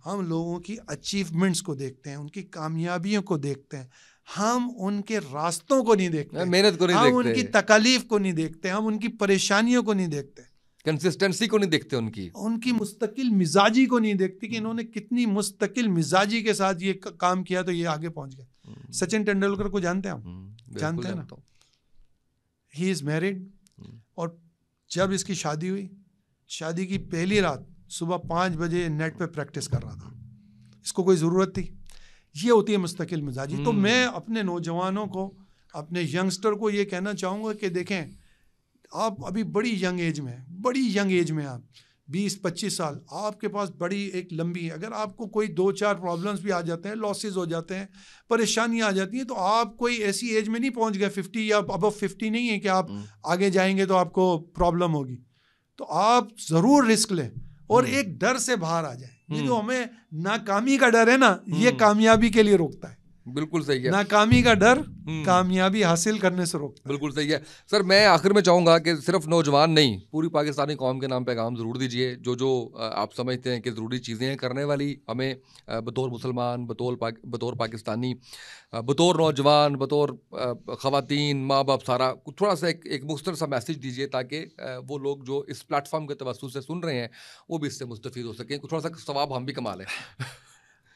ہم لوگوں کی اچیومنٹس کو دیکھتے ہیں, ان کی کامیابیوں کو دیکھتے ہیں, ہم ان کے راستوں کو نہیں دیکھتے, محنت کو نہیں ہم دیکھتے, ان کی تکالیف کو نہیں دیکھتے, ہم ان کی پریشانیوں کو نہیں دیکھتے, کنسسٹنسی کو نہیں دیکھتے, ان کی مستقل مزاجی کو نہیں دیکھتے کہ انہوں نے کتنی مستقل مزاجی کے ساتھ یہ کام کیا تو یہ آگے پہنچ گئے. سچن ٹینڈولکر کو جانتے ہیں آپ, جانتے ہیں نا, ہی از میرڈ, اور جب اس کی شادی ہوئی, شادی کی پہلی رات صبح 5 بجے نیٹ پہ پریکٹس کر رہا تھا. اس کو کوئی ضرورت تھی؟ یہ ہوتی ہے مستقل مزاجی. تو میں اپنے نوجوانوں کو, اپنے ینگسٹر کو یہ کہنا چاہوں گا کہ دیکھیں آپ ابھی بڑی ینگ ایج میں آپ 20-25 سال, آپ کے پاس بڑی ایک لمبی ہے. اگر آپ کو کوئی 2-4 پرابلمس بھی آ جاتے ہیں, لاسز ہو جاتے ہیں, پریشانیاں آ جاتی ہیں, تو آپ کوئی ایسی ایج میں نہیں پہنچ گئے 50 یا ابو 50 نہیں ہے کہ آپ آگے جائیں گے تو آپ کو پرابلم ہوگی. تو آپ ضرور رسک لیں اور ایک ڈر سے باہر آ جائیں. یہ جو ہمیں ناکامی کا ڈر ہے نا, یہ کامیابی کے لیے روکتا ہے. بالکل صحیح ہے. ناکامی کا ڈر کامیابی حاصل کرنے سے روکتا ہے. بالکل صحیح ہے. سر میں آخر میں چاہوں گا کہ صرف نوجوان نہیں, پوری پاکستانی قوم کے نام پیغام ضرور دیجیے, جو آپ سمجھتے ہیں کہ ضروری چیزیں ہیں کرنے والی, ہمیں بطور مسلمان, بطور پاکستانی, بطور نوجوان, بطور خواتین, ماں باپ, سارا تھوڑا سا ایک مختصر سا میسج دیجیے تاکہ وہ لوگ جو اس پلیٹ فارم کے توسط سے سن رہے ہیں وہ بھی اس سے مستفید ہو سکیں, تھوڑا سا ثواب ہم بھی کما لیں.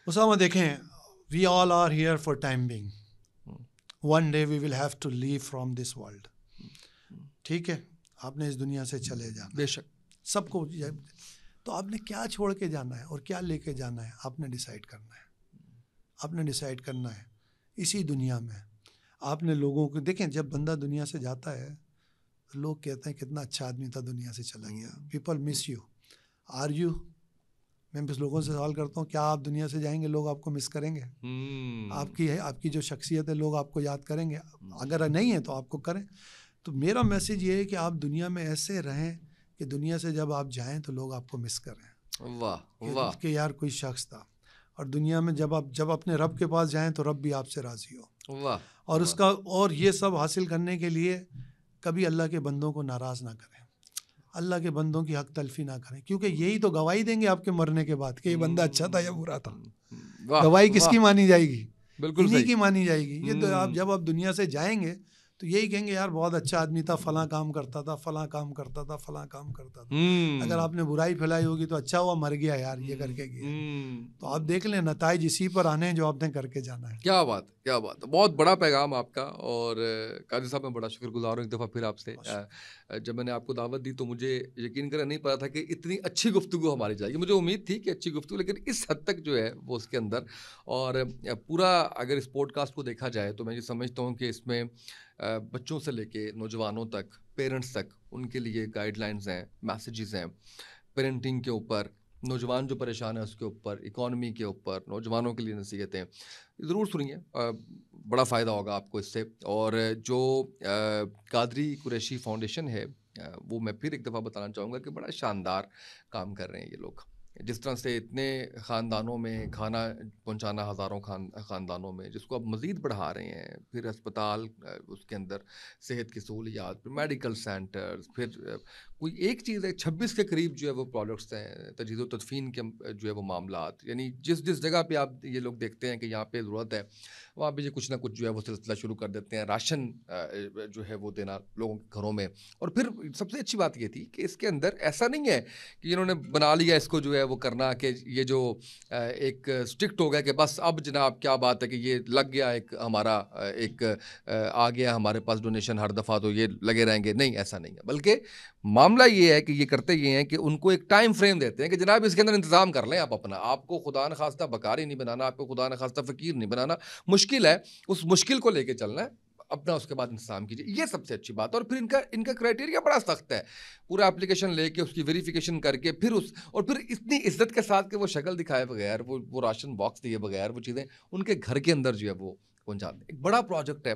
اسامہ دیکھیں, we all are here for time being. One day we will have to leave from this world. ٹھیک ہے, آپ نے اس دنیا سے چلے جانا, بے شک سب کو. تو آپ نے کیا چھوڑ کے جانا ہے اور کیا لے کے جانا ہے, آپ نے ڈیسائیڈ کرنا ہے. اسی دنیا میں آپ نے لوگوں کو دیکھیں, جب بندہ دنیا سے جاتا ہے لوگ کہتے ہیں کتنا اچھا آدمی تھا, دنیا سے چلا گیا. People miss you. Are you, میں بس لوگوں سے سوال کرتا ہوں, کیا آپ دنیا سے جائیں گے لوگ آپ کو مس کریں گے؟ آپ کی جو شخصیت ہے لوگ آپ کو یاد کریں گے؟ اگر نہیں ہے تو آپ کو کریں. تو میرا میسج یہ ہے کہ آپ دنیا میں ایسے رہیں کہ دنیا سے جب آپ جائیں تو لوگ آپ کو مس کریں. واہ کہ یار کوئی شخص تھا. اور دنیا میں جب اپنے رب کے پاس جائیں تو رب بھی آپ سے راضی ہو. واہ. اور اس کا اور یہ سب حاصل کرنے کے لیے کبھی اللہ کے بندوں کو ناراض نہ کریں, اللہ کے بندوں کی حق تلفی نہ کریں, کیونکہ یہی تو گواہی دیں گے آپ کے مرنے کے بعد کہ یہ بندہ اچھا تھا یا برا تھا. گواہی کس کی مانی جائے گی؟ بالکل انہی صحیح کی مانی جائے گی. یہ تو آپ جب آپ دنیا سے جائیں گے تو یہی کہیں گے یار بہت اچھا آدمی تھا, فلاں کام کرتا تھا, فلاں کام کرتا تھا, فلاں کام کرتا تھا. اگر آپ نے برائی پھیلائی ہوگی تو اچھا ہوا مر گیا یار, یہ کر کے گیا. تو آپ دیکھ لیں نتائج اسی پر آنے ہیں جو آپ نے کر کے جانا ہے. کیا بات ہے, کیا بات ہے, بہت بڑا پیغام آپ کا. اور قاضی صاحب میں بڑا شکر گزار ہوں ایک دفعہ پھر آپ سے. جب میں نے آپ کو دعوت دی تو مجھے یقین کرنا نہیں پتا تھا کہ اتنی اچھی گفتگو ہماری جائے گی. مجھے امید تھی کہ اچھی گفتگو, لیکن اس حد تک جو ہے وہ اس کے اندر. اور پورا اگر اس پوڈ کاسٹ کو دیکھا جائے تو میں یہ سمجھتا ہوں کہ اس میں بچوں سے لے کے نوجوانوں تک, پیرنٹس تک, ان کے لیے گائیڈ لائنز ہیں, میسیجز ہیں, پیرنٹنگ کے اوپر, نوجوان جو پریشان ہے اس کے اوپر, اکانومی کے اوپر, نوجوانوں کے لیے نصیحتیں ضرور سنیے, بڑا فائدہ ہوگا آپ کو اس سے. اور جو قادری قریشی فاؤنڈیشن ہے وہ میں پھر ایک دفعہ بتانا چاہوں گا کہ بڑا شاندار کام کر رہے ہیں یہ لوگ. جس طرح سے اتنے خاندانوں میں کھانا پہنچانا, ہزاروں خاندانوں میں, جس کو اب مزید بڑھا رہے ہیں, پھر اسپتال اس کے اندر صحت کی سہولیات, پھر میڈیکل سینٹرز, پھر کوئی ایک چیز ہے 26 کے قریب جو ہے وہ پروڈکٹس ہیں, تجہیز و تدفین کے جو ہے وہ معاملات. یعنی جس جگہ پہ آپ یہ لوگ دیکھتے ہیں کہ یہاں پہ ضرورت ہے وہاں پہ یہ کچھ نہ کچھ جو ہے وہ سلسلہ شروع کر دیتے ہیں, راشن جو ہے وہ دینا لوگوں کے گھروں میں. اور پھر سب سے اچھی بات یہ تھی کہ اس کے اندر ایسا نہیں ہے کہ انہوں نے بنا لیا اس کو جو ہے وہ کرنا کہ یہ جو ایک اسٹرکٹ ہو گیا کہ بس اب جناب کیا بات ہے کہ یہ لگ گیا ایک ہمارا ایک آ گیا ہمارے پاس ڈونیشن ہر دفعہ تو یہ لگے رہیں گے. نہیں, ایسا نہیں ہے. بلکہ معاملہ یہ ہے کہ یہ کرتے یہ ہیں کہ ان کو ایک ٹائم فریم دیتے ہیں کہ جناب اس کے اندر انتظام کر لیں آپ اپنا. آپ کو خدا نخواستہ بکاری نہیں بنانا, آپ کو خدا نخواستہ فقیر نہیں بنانا. مشکل ہے, اس مشکل کو لے کے چلنا ہے اپنا, اس کے بعد انتظام کیجیے. یہ سب سے اچھی بات. اور پھر ان کا کرائٹیریا بڑا سخت ہے. پورا اپلیکیشن لے کے اس کی ویریفیکیشن کر کے پھر اور پھر اتنی عزت کے ساتھ کہ وہ شکل دکھائے بغیر, وہ راشن باکس دیے بغیر وہ چیزیں ان کے گھر کے اندر جو ہے وہ پہنچاتے ہیں. ایک بڑا پروجیکٹ ہے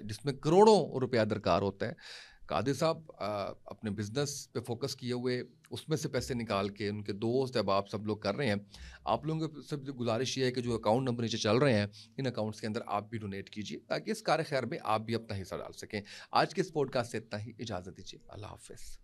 جس میں کروڑوں روپیہ درکار ہوتا ہے. قادر صاحب اپنے بزنس پہ فوکس کیے ہوئے اس میں سے پیسے نکال کے ان کے دوست احباب سب لوگ کر رہے ہیں. آپ لوگوں کے سب گزارش یہ ہے کہ جو اکاؤنٹ نمبر نیچے چل رہے ہیں ان اکاؤنٹس کے اندر آپ بھی ڈونیٹ کیجیے تاکہ اس کار خیر میں آپ بھی اپنا حصہ ڈال سکیں. آج کے اس پوڈ کاسٹ سے اتنا ہی, اجازت دیجیے, اللہ حافظ.